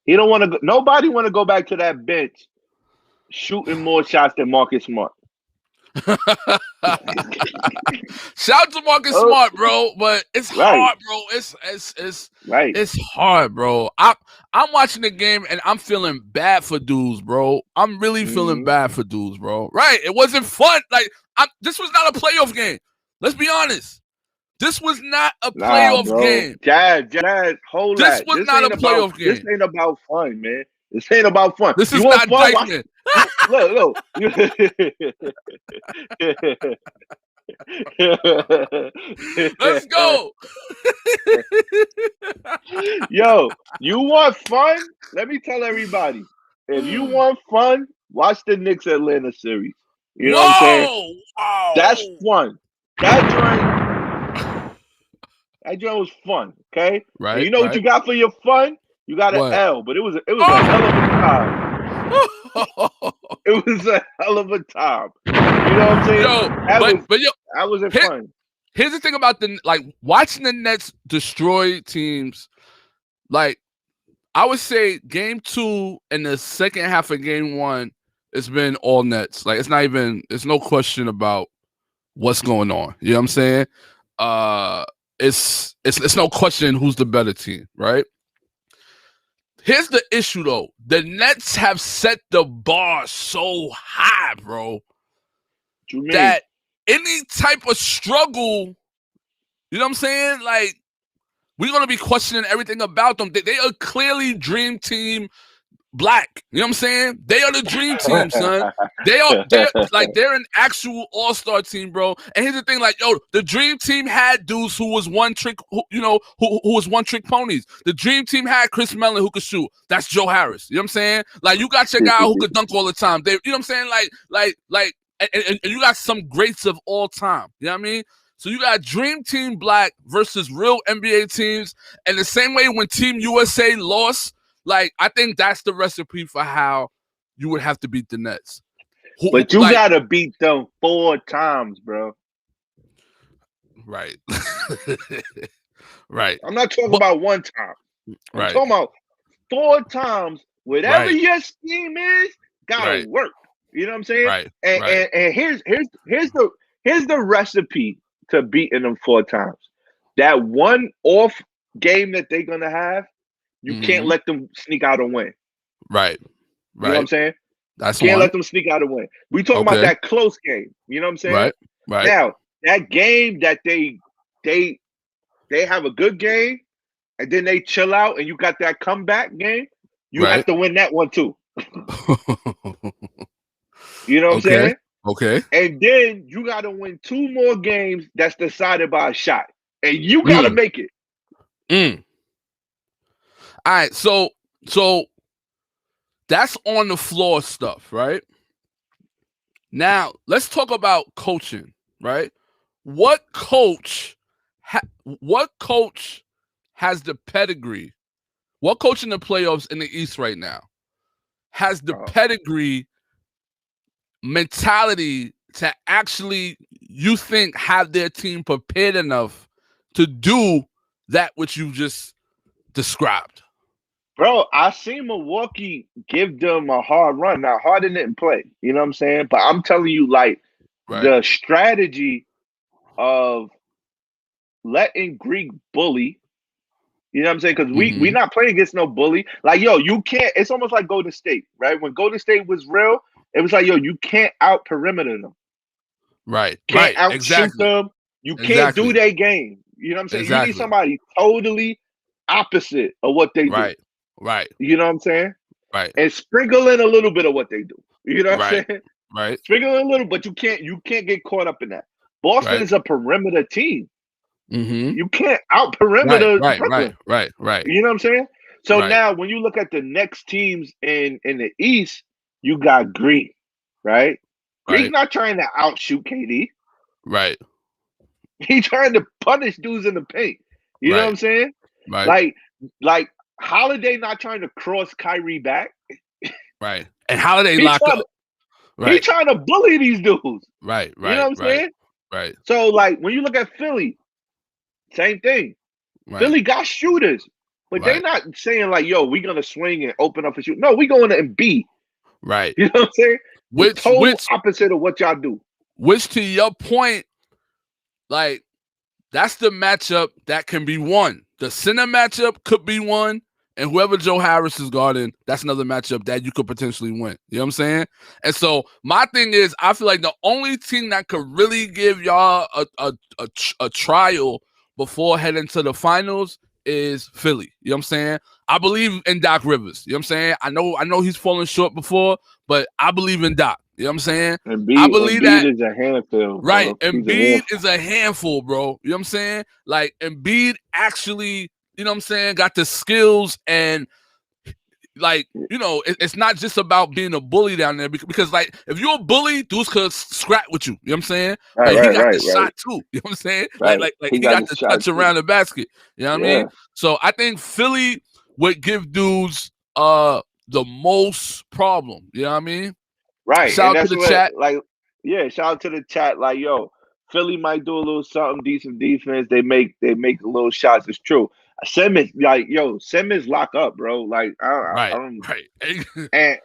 He don't want to. Nobody want to go back to that bench shooting more shots than Marcus Smart. Shout out to Marcus Smart, bro. But it's hard, bro. It's hard, bro. I'm watching the game and I'm feeling bad for dudes, bro. I'm really feeling bad for dudes, bro. Right? It wasn't fun. Like, this was not a playoff game. Let's be honest. This was not a playoff game. Jazz, hold this was not a playoff game. This ain't about fun, man. This ain't about fun. This is not Dykeman. Look. Let's go. Yo, you want fun? Let me tell everybody. If you want fun, watch the Knicks Atlanta series. You know what I'm saying? Whoa. That's fun. That joint was fun, okay? Right. And you know what you got for your fun? You got an L, but it was a hell of a time. It was a hell of a time. You know what I'm saying? That wasn't fun. Here's the thing about watching the Nets destroy teams. Like, I would say game 2 and the second half of game 1, it's been all Nets. Like, it's no question about what's going on. You know what I'm saying? It's no question who's the better team, right? Here's the issue, though. The Nets have set the bar so high, bro, that any type of struggle, you know what I'm saying? Like, we're going to be questioning everything about them. They are clearly dream team black. You know what I'm saying? They are the dream team, son. They're an actual all-star team, bro. And here's the thing, like, yo, the dream team had dudes who was one trick, who was one trick ponies. The dream team had Chris Mellon who could shoot. That's Joe Harris. You know what I'm saying? Like, you got your guy who could dunk all the time. You know what I'm saying? And you got some greats of all time. You know what I mean? So you got Dream Team Black versus real NBA teams. And the same way when Team USA lost, like, I think that's the recipe for how you would have to beat the Nets. But you got to beat them 4 times, bro. Right. Right. I'm not talking about 1 time. I'm talking about 4 times. Whatever your scheme is, got to work. You know what I'm saying? Right. And here's the recipe to beating them 4 times. That one off game that they're going to have, you can't let them sneak out and win. Right. You know what I'm saying? That's can't let them sneak out and win. We talking about that close game. You know what I'm saying? Right. Now, that game that they have a good game and then they chill out and you got that comeback game, you have to win that one too. You know what I'm saying? Okay. And then you got to win 2 more games that's decided by a shot. And you got to make it. All right, so that's on the floor stuff, right? Now, let's talk about coaching, right? What coach has the pedigree? What coach in the playoffs in the East right now has the pedigree mentality to actually, you think, have their team prepared enough to do that which you just described? Bro, I seen Milwaukee give them a hard run. Now, Harden didn't play, you know what I'm saying? But I'm telling you, like, the strategy of letting Greek bully, you know what I'm saying? Because we not playing against no bully. Like, yo, you can't. It's almost like Golden State, right? When Golden State was real, it was like, yo, you can't out perimeter them. Right. Can't out shoot them. You can't do their game. You know what I'm saying? You need somebody totally opposite of what they do. Right. You know what I'm saying? Right. And sprinkle in a little bit of what they do. You know what I'm saying? Right. Sprinkle in a little, but you can't get caught up in that. Boston is a perimeter team. Mm-hmm. You can't out perimeter Brooklyn. Right. You know what I'm saying? So now when you look at the next teams in the East, you got Green, right? Green's not trying to outshoot KD. Right. He's trying to punish dudes in the paint. You know what I'm saying? Right. Like Holiday not trying to cross Kyrie back. Right. And Holiday lock up. He's trying to bully these dudes. Right. You know what I'm saying? Right. So like when you look at Philly, same thing. Right. Philly got shooters, but they're not saying like, "Yo, we're gonna swing and open up and shoot." No, we going to Embiid. Right. You know what I'm saying? Which opposite of what y'all do. Which, to your point, like that's the matchup that can be won. The center matchup could be won, and whoever Joe Harris is guarding, that's another matchup that you could potentially win. You know what I'm saying? And so my thing is, I feel like the only team that could really give y'all a trial before heading to the finals is Philly. You know what I'm saying? I believe in Doc Rivers. You know what I'm saying? I know he's fallen short before, but I believe in Doc. You know what I'm saying? I believe Embiid is a handful. Bro. Right. Embiid is a handful, bro. You know what I'm saying? Like Embiid actually, you know what I'm saying, got the skills and like, you know, it's not just about being a bully down there because like if you're a bully, dudes could scrap with you. You know what I'm saying? But he got the shot too. You know what I'm saying? Like he got the touch around the basket. You know what I mean? So I think Philly would give dudes the most problem. You know what I mean? Right. Shout out to the chat. Shout out to the chat. Like, yo, Philly might do a little something decent defense. They make little shots. It's true. Simmons, like, yo, Simmons lock up, bro. Like, I don't. And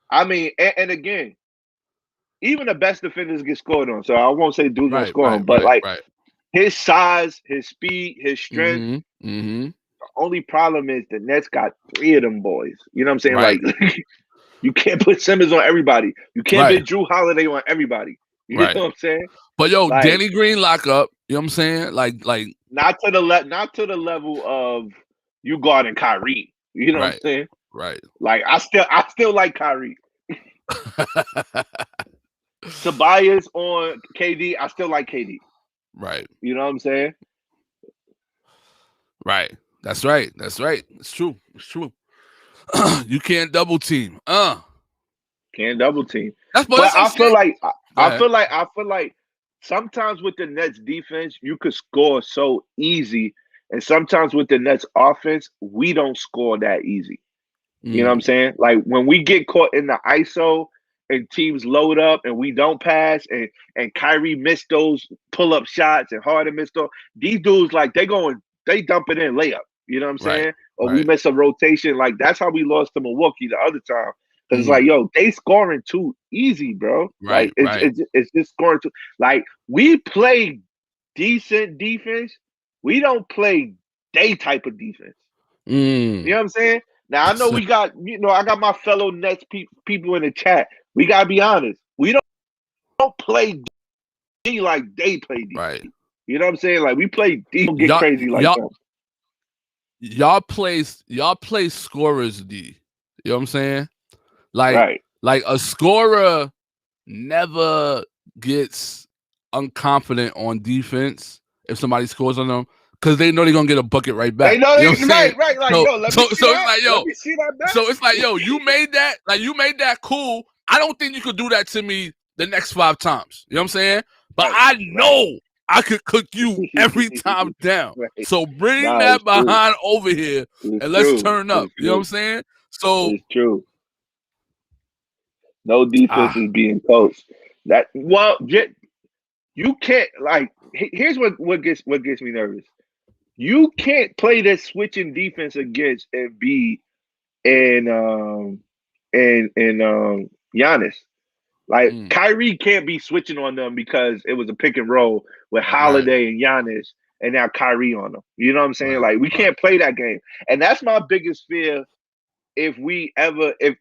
I mean, and again, even the best defenders get scored on. So I won't say dudes don't score on, but his size, his speed, his strength. The only problem is the Nets got 3 of them boys. You know what I'm saying? Like, you can't put Simmons on everybody. You can't put Drew Holiday on everybody. You know what I'm saying? But yo, like, Danny Green lock up. You know what I'm saying? Like not to the level of you guarding Kyrie. You know what I'm saying? Right. Like I still like Kyrie. Tobias on KD, I still like KD. Right. You know what I'm saying? Right. That's right. It's true. You can't double team. Can't double team. But I feel like sometimes with the Nets defense, you could score so easy. And sometimes with the Nets offense, we don't score that easy. You know what I'm saying? Like when we get caught in the ISO and teams load up and we don't pass and Kyrie missed those pull-up shots and Harden missed those, these dudes, like they dump it in layup. You know what I'm saying? Or we miss a rotation. Like that's how we lost to Milwaukee the other time. Because it's like, yo, they scoring too easy, bro. Like it's just scoring too. Like we play decent defense. We don't play they type of defense. You know what I'm saying? Now I know we got, I got my fellow Nets people in the chat. We gotta be honest. We don't play D like they play D. Right. You know what I'm saying? Like we play D, don't get crazy like that. Y'all play scorers D. You know what I'm saying? Like a scorer never gets unconfident on defense if somebody scores on them because they know they're gonna get a bucket right back. They know right. Like, yo, let me see that. Let me see that back. So it's like, yo, you made that cool. I don't think you could do that to me the next 5 times. You know what I'm saying? But I know I could cook you every time down. So bring that behind over here and let's turn up. You know what I'm saying? So it's true. No defense is being coached. You can't here's what gets me nervous. You can't play this switching defense against Embiid and Giannis. Like Kyrie can't be switching on them because it was a pick and roll with Holiday and Giannis and now Kyrie on them. You know what I'm saying? Like we can't play that game. And that's my biggest fear if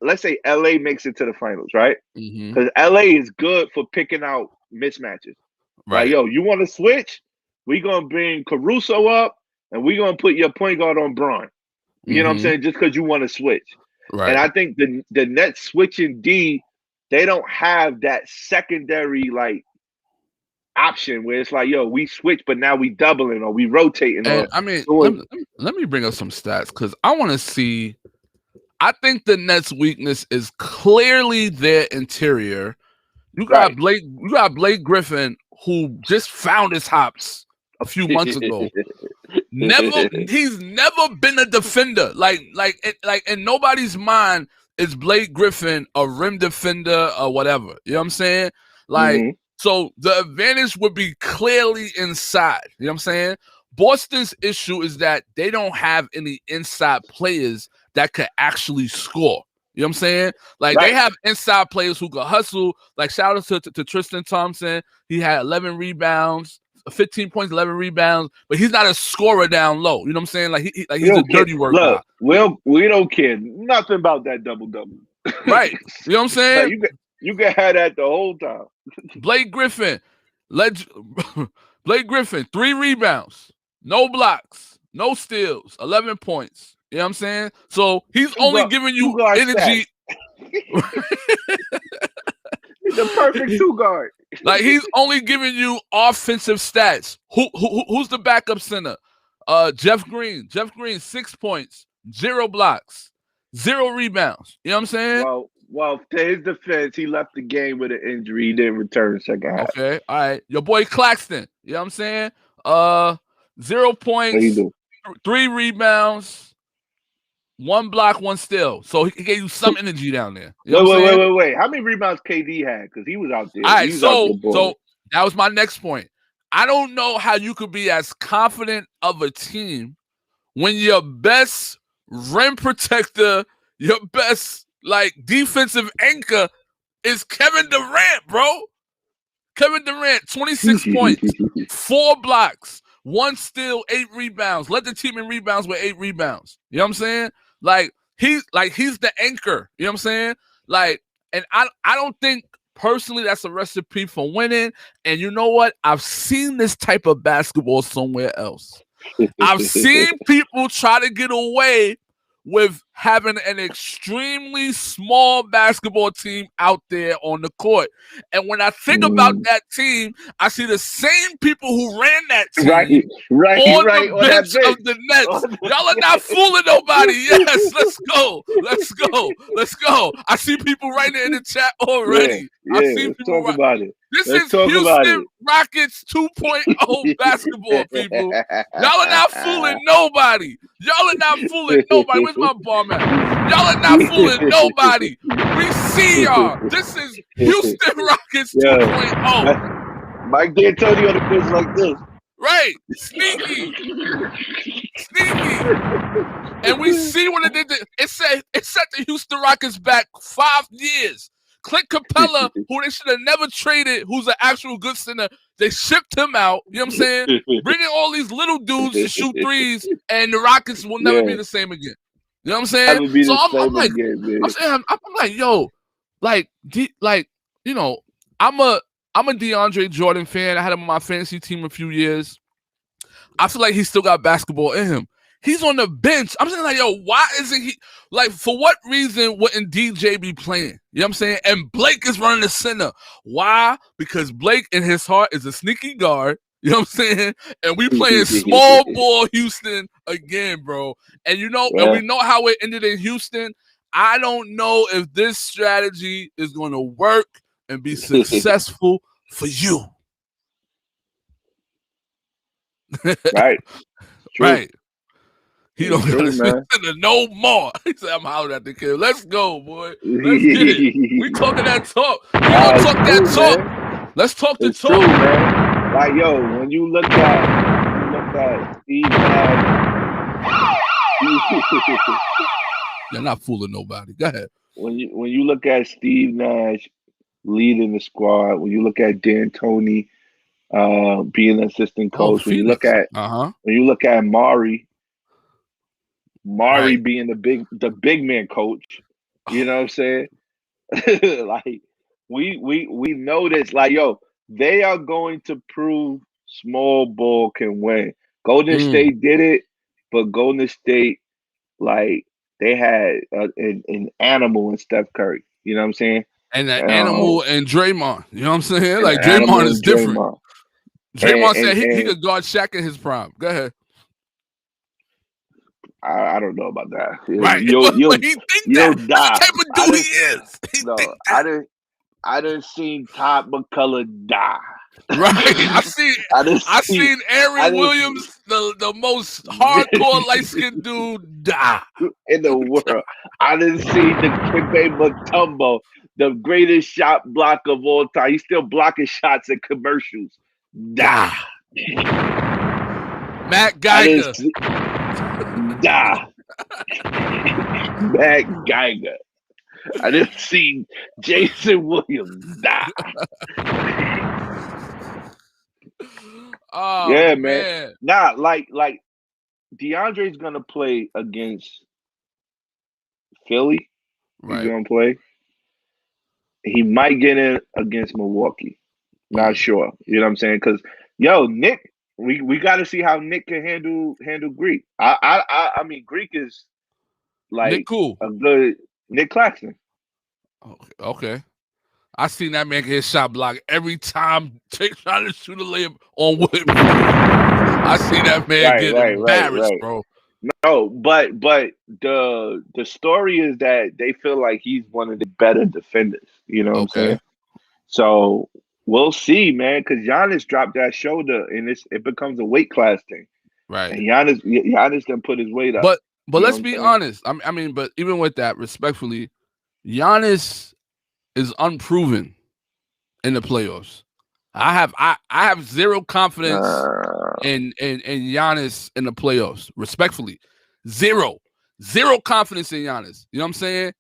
let's say LA makes it to the finals, right? Because LA is good for picking out mismatches. Right. Like, yo, you want to switch? We gonna bring Caruso up and we're gonna put your point guard on Braun. You know what I'm saying? Just because you want to switch. Right. And I think the Nets switching D, they don't have that secondary like option where it's like, yo, we switch, but now we doubling or we rotating. And Or I mean, doing, let me bring up some stats because I want to see. I think the Nets' weakness is clearly their interior. You got Blake Griffin, who just found his hops a few months ago. He's never been a defender. Like in nobody's mind is Blake Griffin a rim defender or whatever. You know what I'm saying? Like, so the advantage would be clearly inside. You know what I'm saying? Boston's issue is that they don't have any inside players that could actually score. You know what I'm saying? Like, they have inside players who could hustle. Like, shout out to Tristan Thompson. He had 11 rebounds, 15 points, 11 rebounds, but he's not a scorer down low. You know what I'm saying? Like, he's a dirty work guy. We don't care nothing about that double-double. Right. You know what I'm saying? Like, you can have that the whole time. Blake Griffin, 3 rebounds, no blocks, no steals, 11 points. You know what I'm saying? So he's only giving you energy. The perfect two guard. Like, he's only giving you offensive stats. Who's the backup center? Jeff Green. Jeff Green, 6 points, 0 blocks, 0 rebounds. You know what I'm saying? Well, to his defense, he left the game with an injury. He didn't return second half. Okay, all right. Your boy Claxton. You know what I'm saying? 0 points, 3 rebounds. 1 block, 1 steal. So he gave you some energy down there. You know wait. How many rebounds KD had? Because he was out there. All right, so that was my next point. I don't know how you could be as confident of a team when your best rim protector, your best like defensive anchor is Kevin Durant, bro. Kevin Durant, 26 points, 4 blocks, 1 steal, 8 rebounds. Led the team in rebounds with 8 rebounds. You know what I'm saying? Like he's the anchor. You know what I'm saying? Like, and I don't think personally that's a recipe for winning. And you know what? I've seen this type of basketball somewhere else. I've seen people try to get away with having an extremely small basketball team out there on the court. And when I think about that team, I see the same people who ran that team on the bench of the Nets. Y'all are not fooling nobody. Yes, let's go. I see people writing it in the chat already. I see people talk about it. This is Houston Rockets 2.0 basketball, people. Y'all are not fooling nobody. Where's my bomb at? Y'all are not fooling nobody. We see y'all. This is Houston Rockets 2.0. Mike D'Antoni on the pitch like this. Right. Sneaky. And we see what it did. It set the Houston Rockets back 5 years. Clint Capella, who they should have never traded, who's an actual good center, they shipped him out. You know what I'm saying? Bringing all these little dudes to shoot threes, and the Rockets will never be the same again. You know what I'm saying? So I'm like, yo, you know, I'm a DeAndre Jordan fan. I had him on my fantasy team a few years. I feel like he's still got basketball in him. He's on the bench. I'm saying, like, yo, why isn't he? Like, for what reason wouldn't DJ be playing? You know what I'm saying? And Blake is running the center. Why? Because Blake, in his heart, is a sneaky guard. You know what I'm saying? And we playing small ball Houston again, bro. And you know, and we know how it ended in Houston. I don't know if this strategy is going to work and be successful for you. Right. Right. He don't got to spend no more. He said, I'm out at the kid. Let's go, boy. Let's get it. We talking that talk. We gonna talk that talk. Man. Let's talk the talk. True, man. Like, yo, when you look at Steve Nash. You're not fooling nobody. Go ahead. When you look at Steve Nash leading the squad, when you look at D'Antoni being an assistant coach, when you look at Mari being the big man coach, you know what I'm saying? Like we know this. Like, yo, they are going to prove small ball can win. Golden State did it, but Golden State, like, they had an animal in Steph Curry. You know what I'm saying? And an animal and Draymond. You know what I'm saying? Like, An animal Draymond is and different. Draymond. Draymond said he could guard Shaq in his prime. Go ahead. I don't know about that. Right. You'll he think you'll that. die. That's the type of dude he is. He no, think that. I didn't see Todd McCullough die. Right. I seen Aaron Williams, the most hardcore light-skinned dude, die. In the world. I didn't see the Dikembe Mutombo, the greatest shot block of all time. He's still blocking shots in commercials. Die. Matt Geiger. Die. Matt Geiger. I didn't see Jason Williams die. Oh, yeah, man. Nah, like DeAndre's gonna play against Philly. Right. He's gonna play. He might get in against Milwaukee. Not sure. You know what I'm saying? Because Nick, we got to see how Nick can handle Greek. I mean, Greek is like Nick cool. A good Nick Claxton. Okay. I seen that man get his shot blocked every time trying to shoot a layup on Wood. I see that man get embarrassed, bro. No, but the story is that they feel like he's one of the better defenders. You know what I'm saying? So we'll see, man, because Giannis dropped that shoulder and it becomes a weight class thing. Right. And Giannis can put his weight up. But let's be honest. I mean, but even with that, respectfully, Giannis is unproven in the playoffs. I have zero confidence in Giannis in the playoffs. Respectfully, zero confidence in Giannis. You know what I'm saying?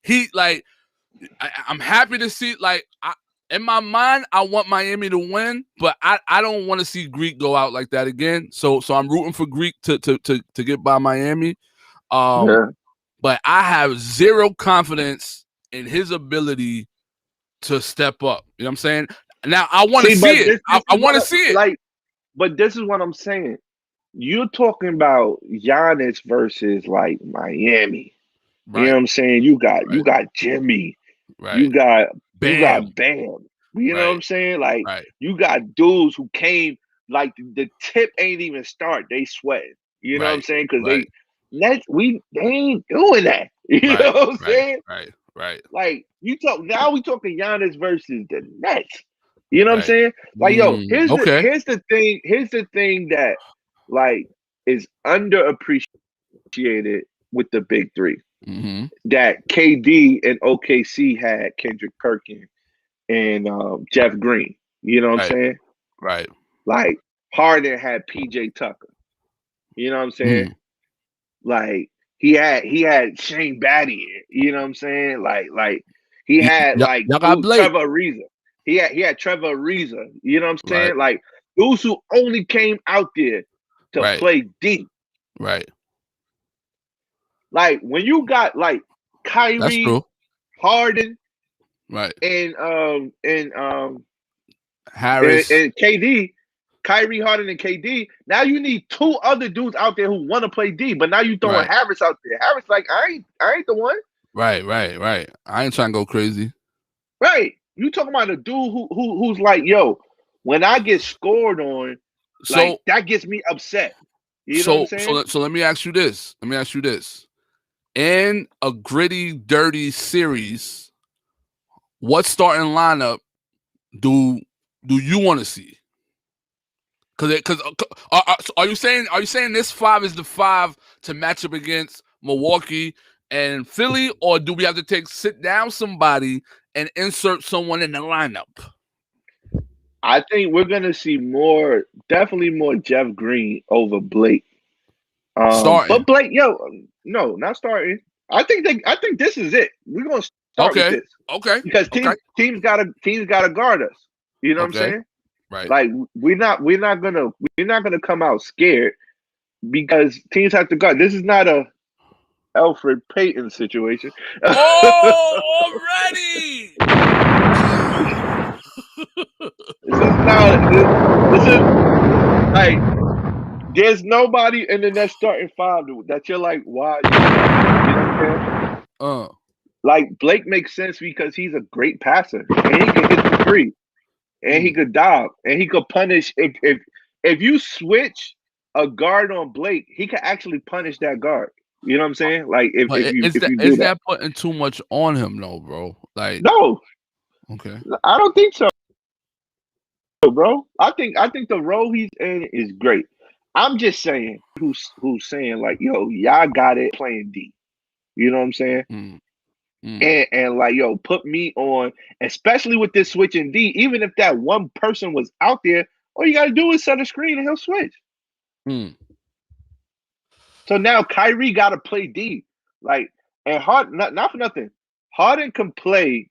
I'm happy to see. Like, in my mind, I want Miami to win, but I don't want to see Greek go out like that again. So I'm rooting for Greek to get by Miami. But I have zero confidence in his ability to step up. You know what I'm saying? Now I want to see it. I want to see it. Like, but this is what I'm saying. You're talking about Giannis versus like Miami. Right. You know what I'm saying? You got Jimmy. Right. You got Bam. You know what I'm saying? Like, you got dudes who came, like, the tip ain't even start. They sweating. You know what I'm saying? Because they ain't doing that. You know what I'm saying? Right. Like, we talking Giannis versus the Nets. You know what I'm saying? Like, here's the thing that, like, is underappreciated with the big three. Mm-hmm. That KD and OKC had Kendrick Perkins and Jeff Green. You know what I'm saying? Right. Like, Harden had PJ Tucker. You know what I'm saying? Like, he had Shane Battier. You know what I'm saying? Like he had Trevor Ariza. He had Trevor Ariza. You know what I'm saying? Like, those who only came out there to play deep. Right. Like, when you got like Kyrie, Harden, and Harris and KD, Kyrie, Harden, and KD. Now you need two other dudes out there who want to play D, but now you throwing Harris out there. Harris, like, I ain't the one. Right. I ain't trying to go crazy. Right. You talking about a dude who's like, yo, when I get scored on, like, that gets me upset. You know what I'm saying? So let me ask you this. In a gritty, dirty series, what starting lineup do you want to see? Because are you saying this 5 is the 5 to match up against Milwaukee and Philly, or do we have to sit down somebody and insert someone in the lineup? I think we're gonna see definitely more Jeff Green over Blake. Starting. But Blake, no, not starting. I think this is it. We're gonna start with this. Okay. Because teams gotta guard us. You know what I'm saying? Right. Like, we're not gonna come out scared because teams have to guard. This is not a Alfred Payton situation. Oh, already. This is like, There's nobody in the next starting five that you're like, why? You know what I'm saying? Like Blake makes sense because he's a great passer and he can hit the three and he could dive and he could punish. If you switch a guard on Blake, he can actually punish that guard. You know what I'm saying? Like if you do that putting too much on him though, bro? Like no, okay, I don't think so, bro. I think the role he's in is great. I'm just saying who's saying like, yo, y'all got it playing D. You know what I'm saying? And like, yo, put me on, especially with this switch in D. Even if that one person was out there, all you gotta do is set a screen and he'll switch. So now Kyrie gotta play D. Like, and Harden, not for nothing. Harden can play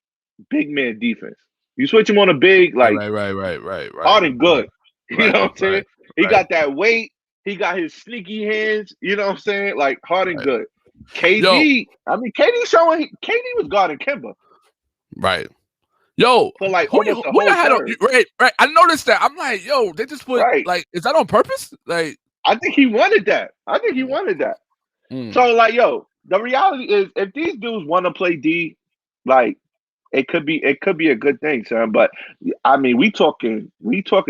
big man defense. You switch him on a big, like right. Harden good. You know what I'm saying? He right. got that weight. He got his sneaky hands. You know what I'm saying? Like Harden good. KD, I mean, KD was guarding Kemba. Right. Yo, for like who almost the you whole had term. right. I noticed that. I'm like, yo, they just put like, is that on purpose? Like, I think he wanted that. So like, yo, the reality is, if these dudes want to play D, like, it could be a good thing, son. But I mean, we talking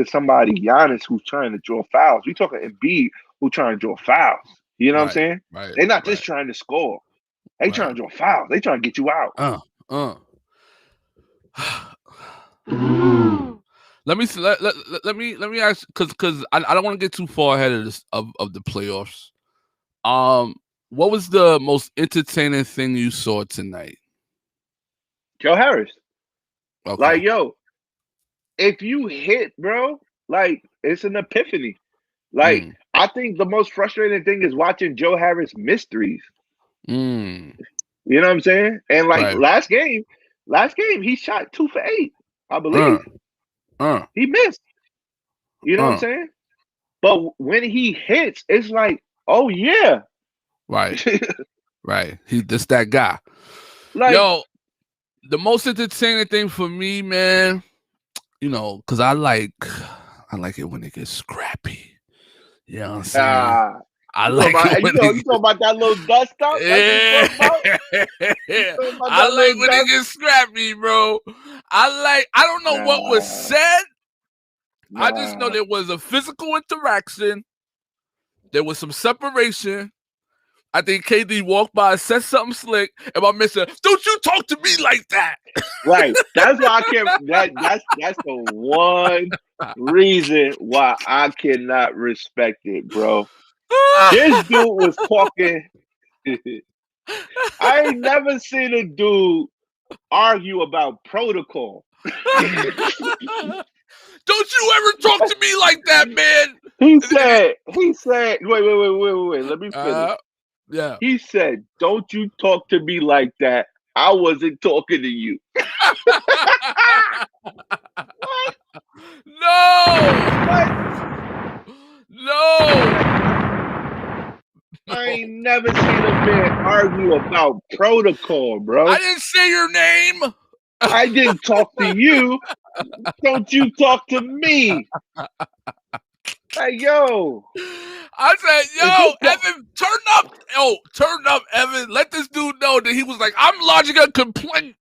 somebody, Giannis, who's trying to draw fouls. We talking Embiid, who's trying to draw fouls. You know what I'm saying? Right. They're not just trying to score. They trying to draw fouls. They trying to get you out. Let me ask, because I don't want to get too far ahead of this of the playoffs. What was the most entertaining thing you saw tonight? Joe Harris. Okay. Like, yo, if you hit, bro, like, it's an epiphany. Like, I think the most frustrating thing is watching Joe Harris miss threes. You know what I'm saying? And like last game, he shot 2 for 8, I believe. He missed. You know what I'm saying? But when he hits, it's like, oh yeah. Right. This that guy. Like, yo, the most entertaining thing for me, man, you know, because I like it when it gets scrappy. You know what I'm saying? I like it when you talking about that little dust up? Yeah. I like when it gets scrappy, bro. I don't know what was said. I just know there was a physical interaction. There was some separation. I think KD walked by, said something slick, and my mister, don't you talk to me like that. Right. That's why I can't. That's the one reason why I cannot respect it, bro. This dude was talking. I ain't never seen a dude argue about protocol. Don't you ever talk to me like that, man. He said, wait. Let me finish. Yeah. He said, don't you talk to me like that. I wasn't talking to you. What? No. I ain't never seen a man argue about protocol, bro. I didn't say your name. I didn't talk to you. Don't you talk to me. Hey, yo. I said, yo, Evan, turn up, Evan. Let this dude know that he was like, I'm lodging a complaint.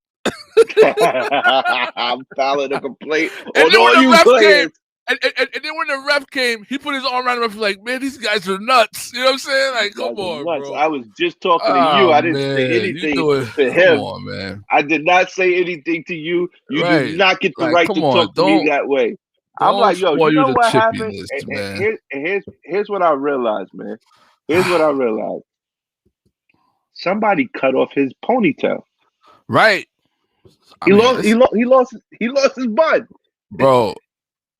I'm filing a complaint. And then when the ref came, he put his arm around the ref like, man, these guys are nuts. You know what I'm saying? Like, come on, bro. I was just talking to you. I didn't say anything to him. Come on, man. I did not say anything to you. You do not get the right to talk to me that way. I'm like, yo, you know what happened? Here's what I realized, man. Here's what I realized. Somebody cut off his ponytail. Right. He lost his bud. Bro,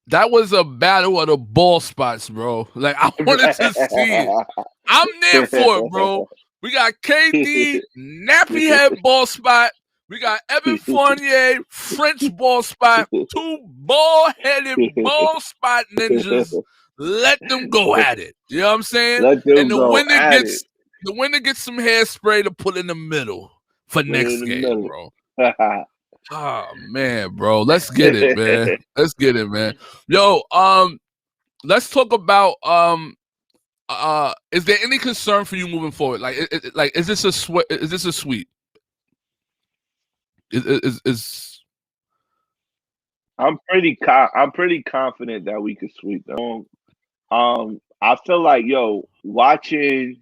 that was a battle of the ball spots, bro. Like, I wanted to see it. I'm there for it, bro. We got KD, nappy head ball spot. We got Evan Fournier, French ball spot. 2 ball-headed ball spot ninjas. Let them go at it. You know what I'm saying? And the winner gets some hairspray to put in the middle for next game, bro. Oh man, bro. Let's get it, man. Yo, let's talk about is there any concern for you moving forward? Like, is this a sweep? Is this a sweep? Is I'm pretty confident that we could sweep them. I feel like watching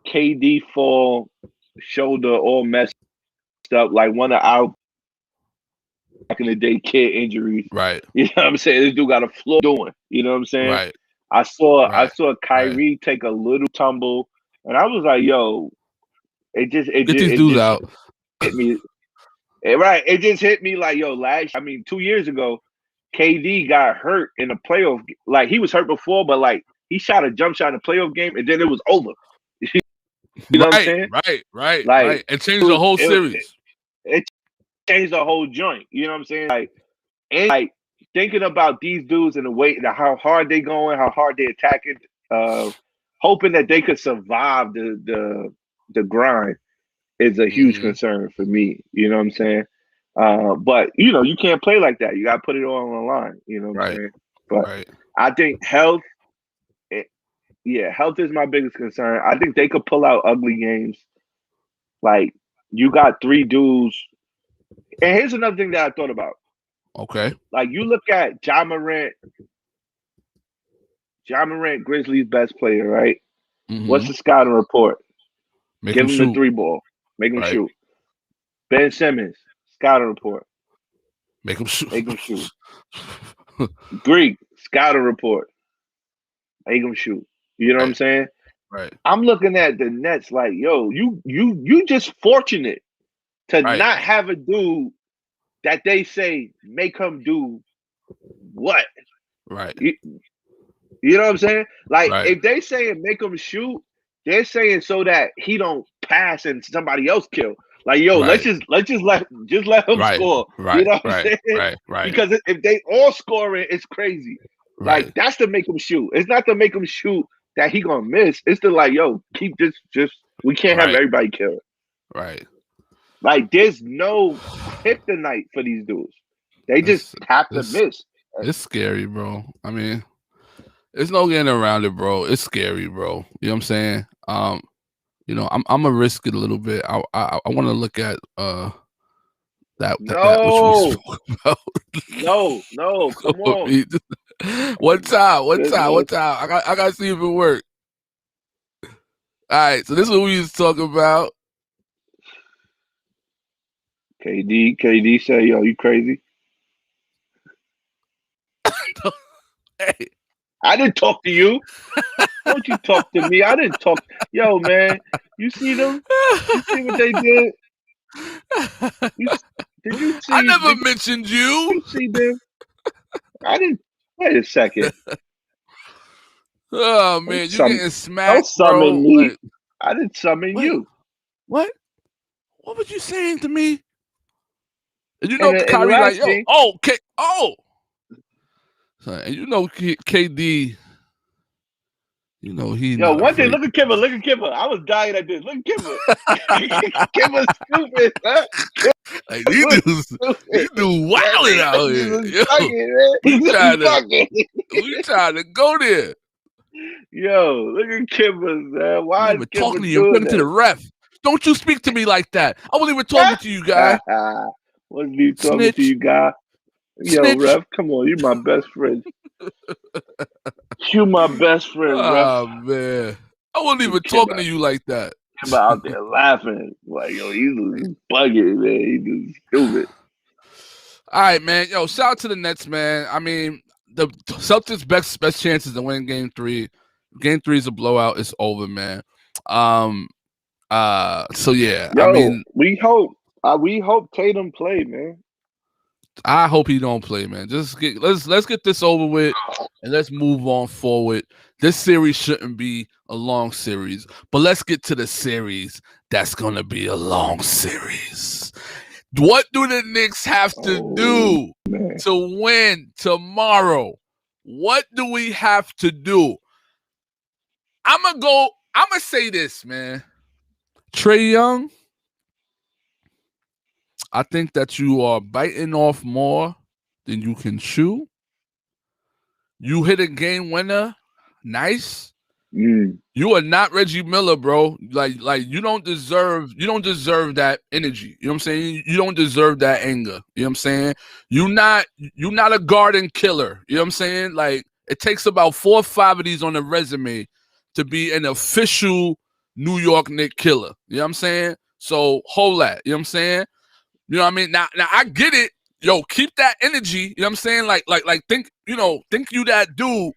KD fall, shoulder all messed up, like one of our back in the day kid injuries. right, You know what I'm saying? This dude got a floor doing. You know what I'm saying? right, I saw right, Kyrie take a little tumble, and I was like, "Yo, it just get these dudes out." hit me." Right, it just hit me like, "Yo, 2 years ago, KD got hurt in a playoff. Like he was hurt before, but like he shot a jump shot in a playoff game, and then it was over. You know what I'm saying? Right. Like It changed the whole series. It changed the whole joint. You know what I'm saying? Like thinking about these dudes and the way how hard they going, how hard they attacking, hoping that they could survive the grind is a huge concern for me. You know what I'm saying? But you can't play like that. You got to put it all on the line. You know what I'm saying? But I think health is my biggest concern. I think they could pull out ugly games. Like you got 3 dudes. And here's another thing that I thought about. Okay. Like you look at Ja Morant, Grizzlies' best player, right? Mm-hmm. What's the scouting report? Give him shoot. the 3 ball. Make him shoot. Ben Simmons, scouting report. Make him shoot. Make him shoot. Greek, scouting report. Make him shoot. You know what I'm saying? Right. I'm looking at the Nets like, yo, you just fortunate to not have a dude that they say make him do what? Right. You know what I'm saying? Like if they say make him shoot, they're saying so that he don't pass and somebody else kill. Like let's just let him score. You know what I'm saying? Right. Because if they all scoring, it's crazy. Right. Like that's to make him shoot. It's not to make him shoot that he gonna miss. It's to like, keep this. Just we can't have everybody kill. Right. Like there's no kryptonite for these dudes. They just have to miss. It's scary, bro. I mean, there's no getting around it, bro. It's scary, bro. You know what I'm saying? I'm gonna risk it a little bit. I want to look at that which we spoke about. No, come on. One time. I gotta see if it works. All right, so this is what we was talking about. KD say, yo, you crazy? Hey. I didn't talk to you. Don't you talk to me. I didn't talk. Yo, man, you see them? You see what they did? Did you see? I never mentioned you. You see them? I didn't. Wait a second. Oh, man, you getting smacked, don't summon me. Like, I didn't summon you. What? What was you saying to me? And you know, Kyrie like, yo, and you know, KD, you know, he. Yo, one thing, look at Kimber. I was dying at this. Look at Kimber. Kimber's stupid, huh? Like, these dudes wilding out here. We trying to go there. Yo, look at Kimber, man. Why is talking to you? I'm talking to the ref. Don't you speak to me like that. I wasn't even talking to you, guy. Wasn't even talking to you, guy. Yo, Snitch. ref, come on. You my best friend. You my best friend, ref. Oh, man. I wasn't even talking to you like that. Kimber out there laughing. Like, yo, he's bugging, man. He's stupid. All right, man. Yo, shout out to the Nets, man. I mean, the Celtics' best chances to win Game 3. Game 3 is a blowout. It's over, man. So yeah, yo, I mean, we hope Tatum play, man. I hope he don't play, man. Let's get this over with and let's move on forward. This series shouldn't be a long series, but let's get to the series that's gonna be a long series. What do the Knicks have to do to win tomorrow? What do we have to do? I'm gonna say this, man. Trae Young, I think that you are biting off more than you can chew. You hit a game winner, nice. You are not Reggie Miller, bro. Like you don't deserve that energy. You know what I'm saying? You don't deserve that anger. You know what I'm saying? You're not a garden killer. You know what I'm saying? Like, it takes about 4 or 5 of these on the resume to be an official New York Knicks killer. You know what I'm saying? So hold that. You know what I'm saying? You know what I mean? Now I get it. Yo, keep that energy. You know what I'm saying? Like think you that dude.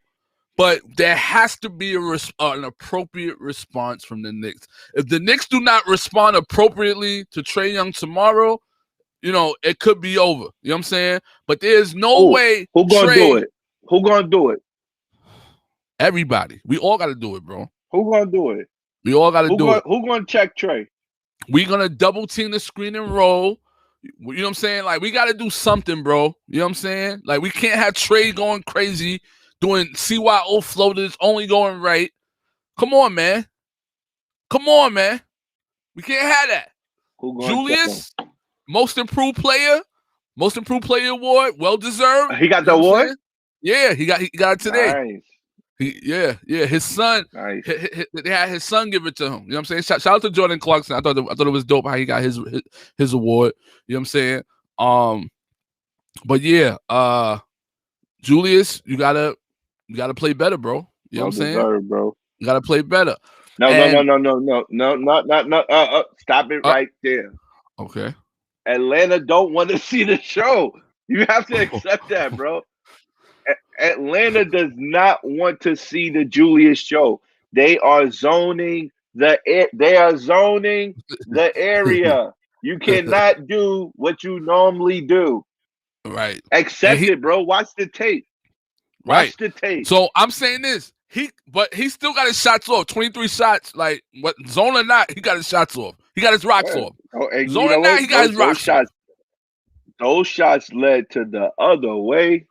But there has to be an appropriate response from the Knicks. If the Knicks do not respond appropriately to Trae Young tomorrow, it could be over. You know what I'm saying? But there's no way. Who gonna do it? Who gonna do it? Everybody. We all got to do it, bro. Who gonna do it? We all got to do it. Who gonna check Trae? We gonna double team the screen and roll. You know what I'm saying? Like, we got to do something, bro. You know what I'm saying? Like, we can't have Trae going crazy, doing CYO floaters, only going right. Come on, man. We can't have that. Julius, most improved player award, well deserved. He got the award? Yeah, he got it today. Nice. His son. Nice. They had his son give it to him. You know what I'm saying? Shout out to Jordan Clarkson. I thought it was dope how he got his award. You know what I'm saying? But yeah, Julius, you gotta play better, bro. You know what I'm saying? Bro. You gotta play better. No. Stop it right there. Okay. Atlanta don't want to see the show. You have to accept that, bro. Atlanta does not want to see the Julius show. They are zoning the area. You cannot do what you normally do. Right. Accept it, bro. Watch the tape. Watch the tape. So I'm saying this. But he still got his shots off. 23 shots. Like, what, zone or not, he got his shots off. He got his rocks off. Zone or not, he got his rocks off. Those shots led to the other way.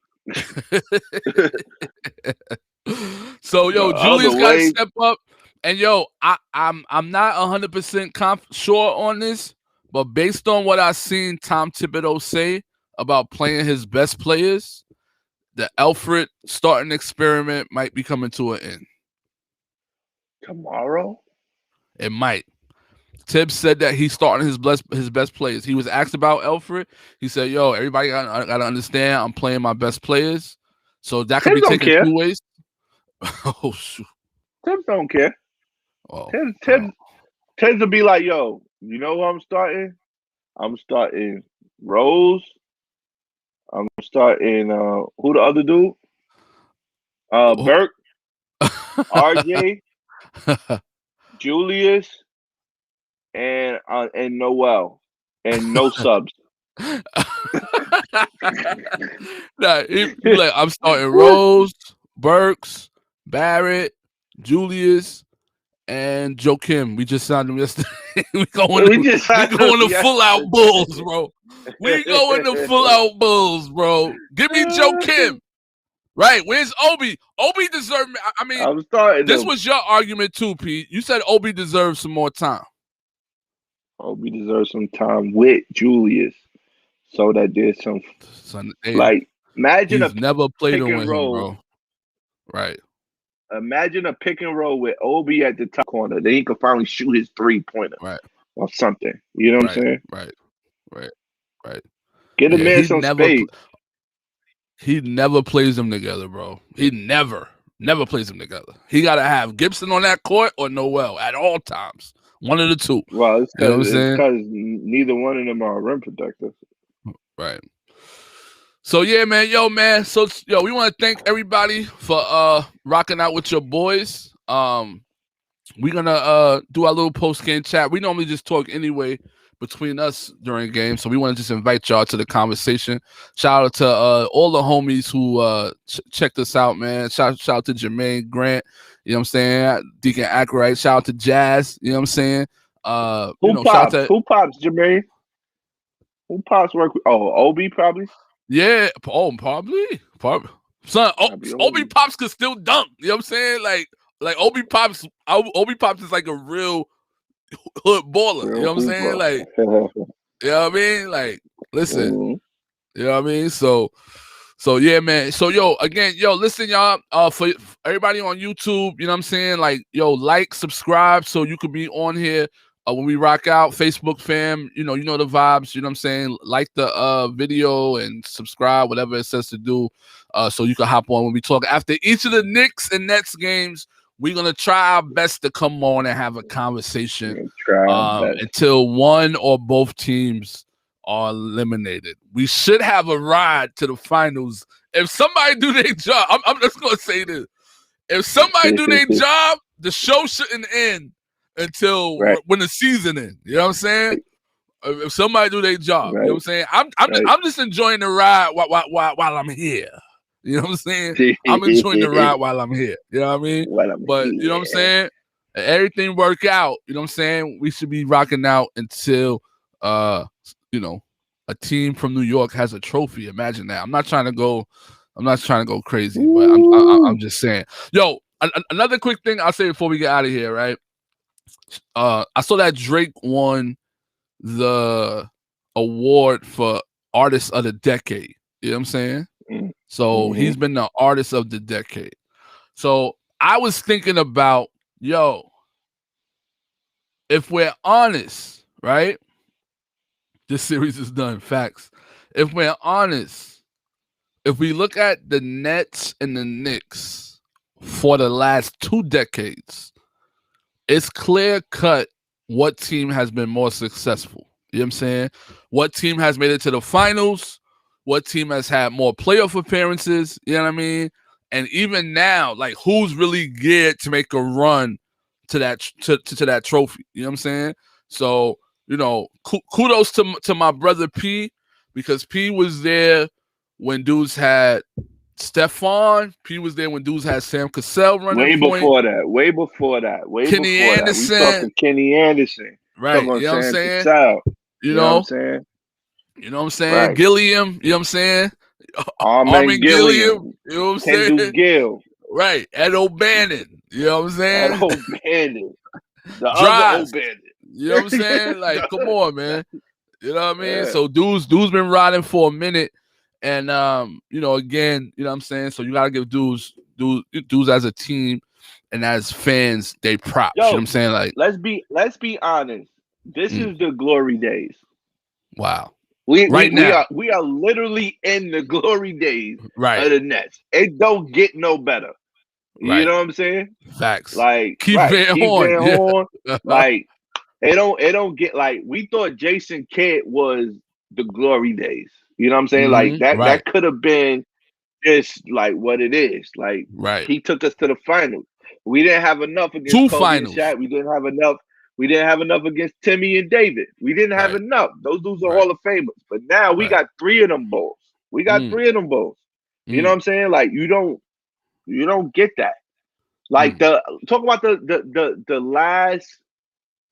So, yo, Julius got to step up. And, yo, I'm not 100% sure on this, but based on what I've seen Tom Thibodeau say about playing his best players, the Alfred starting experiment might be coming to an end. Tomorrow? It might. Tibbs said that he's starting his best players. He was asked about Alfred. He said, yo, everybody got to understand I'm playing my best players. So that could be taken 2 ways. Oh, shoot. Tibbs don't care. Tibbs will be like, yo, you know who I'm starting? I'm starting Rose. I'm starting who the other dude? Burke, RJ, Julius, and Noel, and no subs. I'm starting Rose, Burks, Barrett, Julius, and Joakim. We just signed him yesterday. we going to full out Bulls, bro. We going to full out Bulls, bro. Give me Joakim. Right, where's Obi? Obi deserved. I mean, this was your argument too, Pete. You said Obi deserves some more time. Obi deserves some time with Julius, so that there's some like imagine he's never played pick and roll, bro. Right. Imagine a pick and roll with Obi at the top corner. Then he could finally shoot his 3-pointer, right, or something. You know what I'm saying? Right. Get a man some space. He never plays them together, bro. He never plays them together. He got to have Gibson on that court or Noel at all times. One of the two. Well, it's because neither one of them are rim protectors. Right. So, yeah, man. So, we want to thank everybody for rocking out with your boys. We're going to do our little post-game chat. We normally just talk anyway between us during games, so we want to just invite y'all to the conversation. Shout out to all the homies who checked us out, man. Shout out to Jermaine Grant, you know what I'm saying? Deacon Ackright. Shout out to Jazz, you know what I'm saying? Who pops, Jermaine? Who pops work with? Oh, Obi probably? Yeah, probably. Son, Obi Pops could still dunk, you know what I'm saying? Like Obi Pops is like a real hood baller, you know what I'm saying? Like, you know what I mean? Like, listen, you know what I mean? So So yeah, man. So listen, y'all. For everybody on YouTube, you know what I'm saying? Like, like, subscribe, so you could be on here when we rock out. Facebook fam, you know the vibes. You know what I'm saying? Like the video and subscribe, whatever it says to do, so you can hop on when we talk after each of the Knicks and Nets games. We're gonna try our best to come on and have a conversation until one or both teams are eliminated. We should have a ride to the finals. If somebody do their job, I'm just gonna say this. If somebody do their job, the show shouldn't end until when the season ends. You know what I'm saying? If somebody do their job, you know what I'm saying? I'm just enjoying the ride while I'm here. You know what I'm saying? I'm enjoying the ride while I'm here. You know what I mean? But you know what I'm saying? Everything work out. You know what I'm saying? We should be rocking out until a team from New York has a trophy. Imagine that. I'm not trying to go crazy, but I'm just saying. Yo, another quick thing I'll say before we get out of here, right? I saw that Drake won the award for Artist of the Decade. You know what I'm saying? So he's been the Artist of the Decade. So I was thinking about, if we're honest, right? This series is done. Facts. If we're honest, if we look at the Nets and the Knicks for the last 2 decades, it's clear cut what team has been more successful. You know what I'm saying? What team has made it to the finals? What team has had more playoff appearances? You know what I mean? And even now, like, who's really geared to make a run to that to that trophy? You know what I'm saying? So, kudos to my brother P, because P was there when dudes had Stephon. P was there when dudes had Sam Cassell running point. Way before that. Kenny Anderson. We talking Kenny Anderson. Right. You know what I'm saying? Cassell. You know what I'm saying? Right. Gilliam. You know what I'm saying? Armin Gilliam. You know what I'm saying? Kendall Gill. Right. Ed O'Bannon. You know what I'm saying? Ed O'Bannon. The other O'Bannon. You know what I'm saying? Like, come on, man. You know what I mean? Yeah. So dudes been riding for a minute. And again, you know what I'm saying? So you gotta give dudes as a team and as fans, they props. You know what I'm saying? Like, let's be honest. This is the glory days. Wow. We are literally in the glory days of the Nets. It don't get no better. You know what I'm saying? Facts. Like, Keith Van Horn. Like, it don't get, like, we thought Jason Kidd was the glory days. You know what I'm saying? Like, that could have been just like what it is. Like, he took us to the finals. We didn't have enough against Kobe finals. And Shaq. We didn't have enough against Timmy and David. We didn't have enough. Those dudes are Hall of Famers. But now we got 3 of them balls. We got 3 of them balls. You know what I'm saying? Like, you don't get that. Like, talk about the last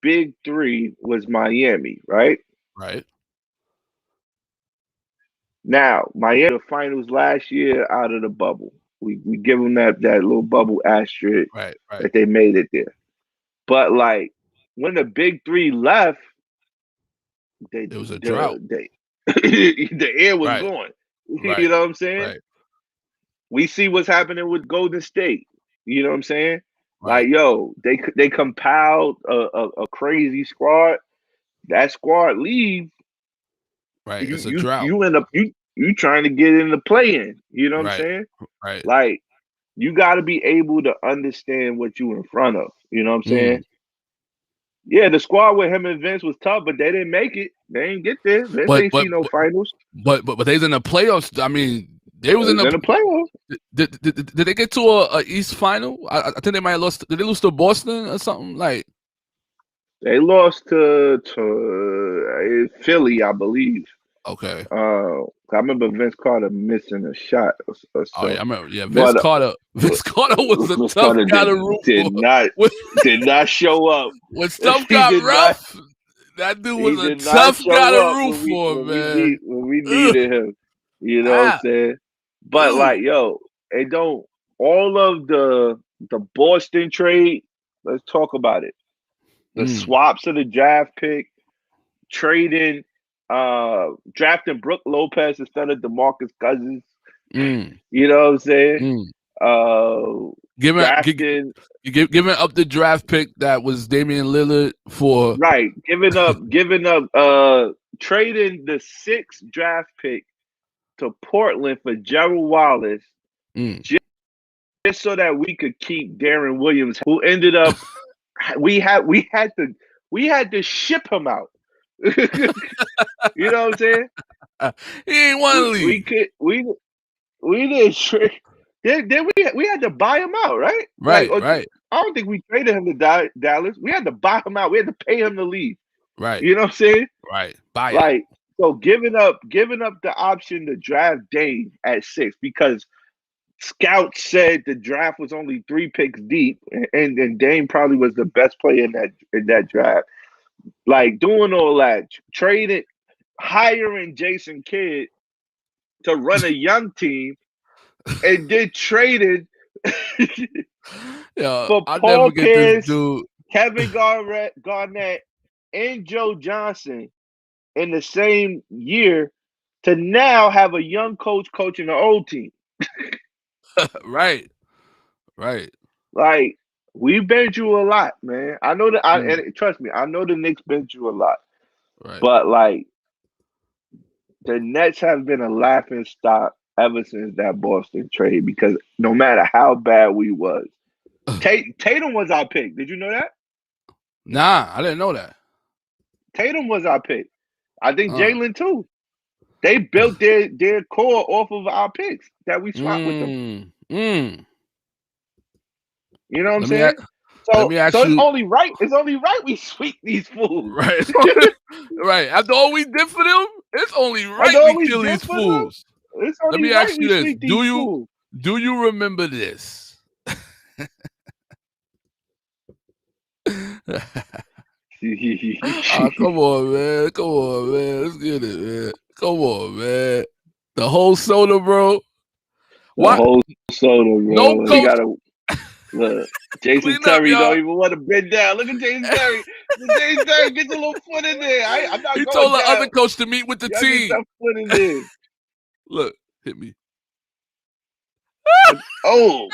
big 3 was Miami, right? Right. Now, Miami, the finals last year out of the bubble. We give them that little bubble asterisk that they made it there. But, like, when the big 3 left, it was a drought. The air was gone. You know what I'm saying? Right. We see what's happening with Golden State. You know what I'm saying? Like, they compiled a crazy squad. That squad leaves. Right. It's a drought. You end up you trying to get in the play-in. You know what I'm saying? Right. Like, you got to be able to understand what you in front of. You know what I'm saying? Yeah, the squad with him and Vince was tough, but they didn't make it. They didn't get there. Vince ain't see no finals. But they was in the playoffs. I mean, they was in the playoffs. Did they get to a East final? I think they might have lost. Did they lose to Boston or something? Like, they lost to Philly, I believe. Okay. I remember Vince Carter missing a shot or so. Oh yeah, I remember. Yeah, Vince Carter was a tough guy to root for. Did not show up when stuff got rough. That dude was a tough guy to root for, man. When we needed him, you know what I'm saying? But like, it don't. All of the Boston trade. Let's talk about it. The swaps of the draft pick, trading. Drafting Brooke Lopez instead of DeMarcus Cousins. You know what I'm saying? Giving Drafting, giving up the draft pick that was Damian Lillard for right. Giving up trading the 6th draft pick to Portland for Gerald Wallace just so that we could keep Darren Williams, who ended up we had to ship him out. You know what I'm saying? He ain't want to leave. We didn't trade. Then we had to buy him out, right? Right, like, right. I don't think we traded him to Dallas. We had to buy him out. We had to pay him to leave. Right. You know what I'm saying? Right. Buy like it. So giving up the option to draft Dame at 6 because scouts said the draft was only 3 picks deep, and Dame probably was the best player in that draft. Like doing all that, trading, hiring Jason Kidd to run a young team, and then traded for Paul Pierce, Kevin Garnett, and Joe Johnson in the same year to now have a young coach coaching the old team. Right. Right. Like, we bent you a lot, man. I know that. And trust me, I know the Knicks bent you a lot. Right. But like, the Nets have been a laughing stock ever since that Boston trade because no matter how bad we was, Tatum was our pick. Did you know that? Nah, I didn't know that. Tatum was our pick. I think Jalen too. They built their core off of our picks that we swapped with them. You know what I'm saying? So it's only right. It's only right we sweep these fools. Right. Right. After all we did for them, it's only right we kill these fools. Let me ask you this: Do you remember this? Come on, man. Come on, man. Let's get it, man. Come on, man. The whole soda, bro. The whole soda, bro. No coach. Look, Jason Terry don't even want to bend down. Look at Jason Terry. Jason Terry, get your little foot in there. I'm not he going told the down. other coach to meet with the team. Get your foot in there. Look, hit me. Oh.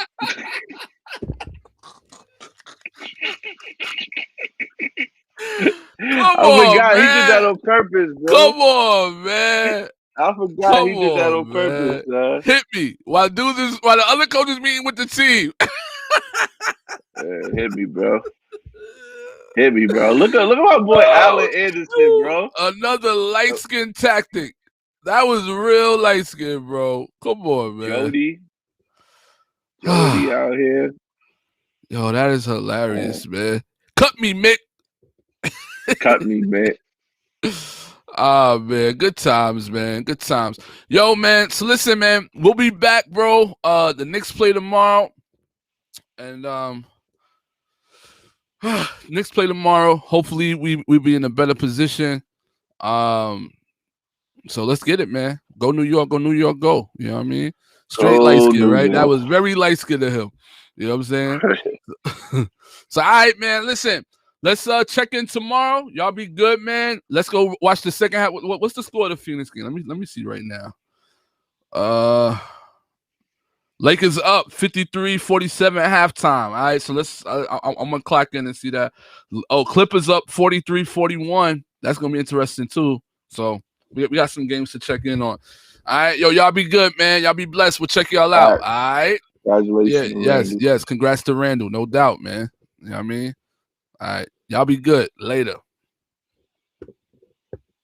Come on, man. He did that on purpose, bro. Come on, man. I forgot he did that on purpose, man. Hit me while the other coach is meeting with the team. Hit me, bro. Hit me, bro. Look at my boy Allen Anderson, bro. Another light skin tactic. That was real light skin, bro. Come on, man. Jody out here. Yo, that is hilarious, man. Cut me, Mick. Cut me, Mick. Man, good times, man. Good times. Yo, man. So listen, man, we'll be back, bro. The Knicks play tomorrow. And Knicks play tomorrow. Hopefully we be in a better position. So let's get it, man. Go New York, go. You know what I mean? Straight light skin, right? That was very light skin of him. You know what I'm saying? So, all right, man. Listen, let's check in tomorrow. Y'all be good, man. Let's go watch the second half. What's the score of the Phoenix game? Let me see right now. Lakers up 53-47 at halftime. All right, so let's. I'm gonna clock in and see that. Oh, Clippers up 43-41. That's gonna be interesting too. So we got some games to check in on. All right, yo, y'all be good, man. Y'all be blessed. We'll check y'all out. All right. Congratulations. Yes. Congrats to Randall, no doubt, man. You know what I mean? All right. Y'all be good. Later.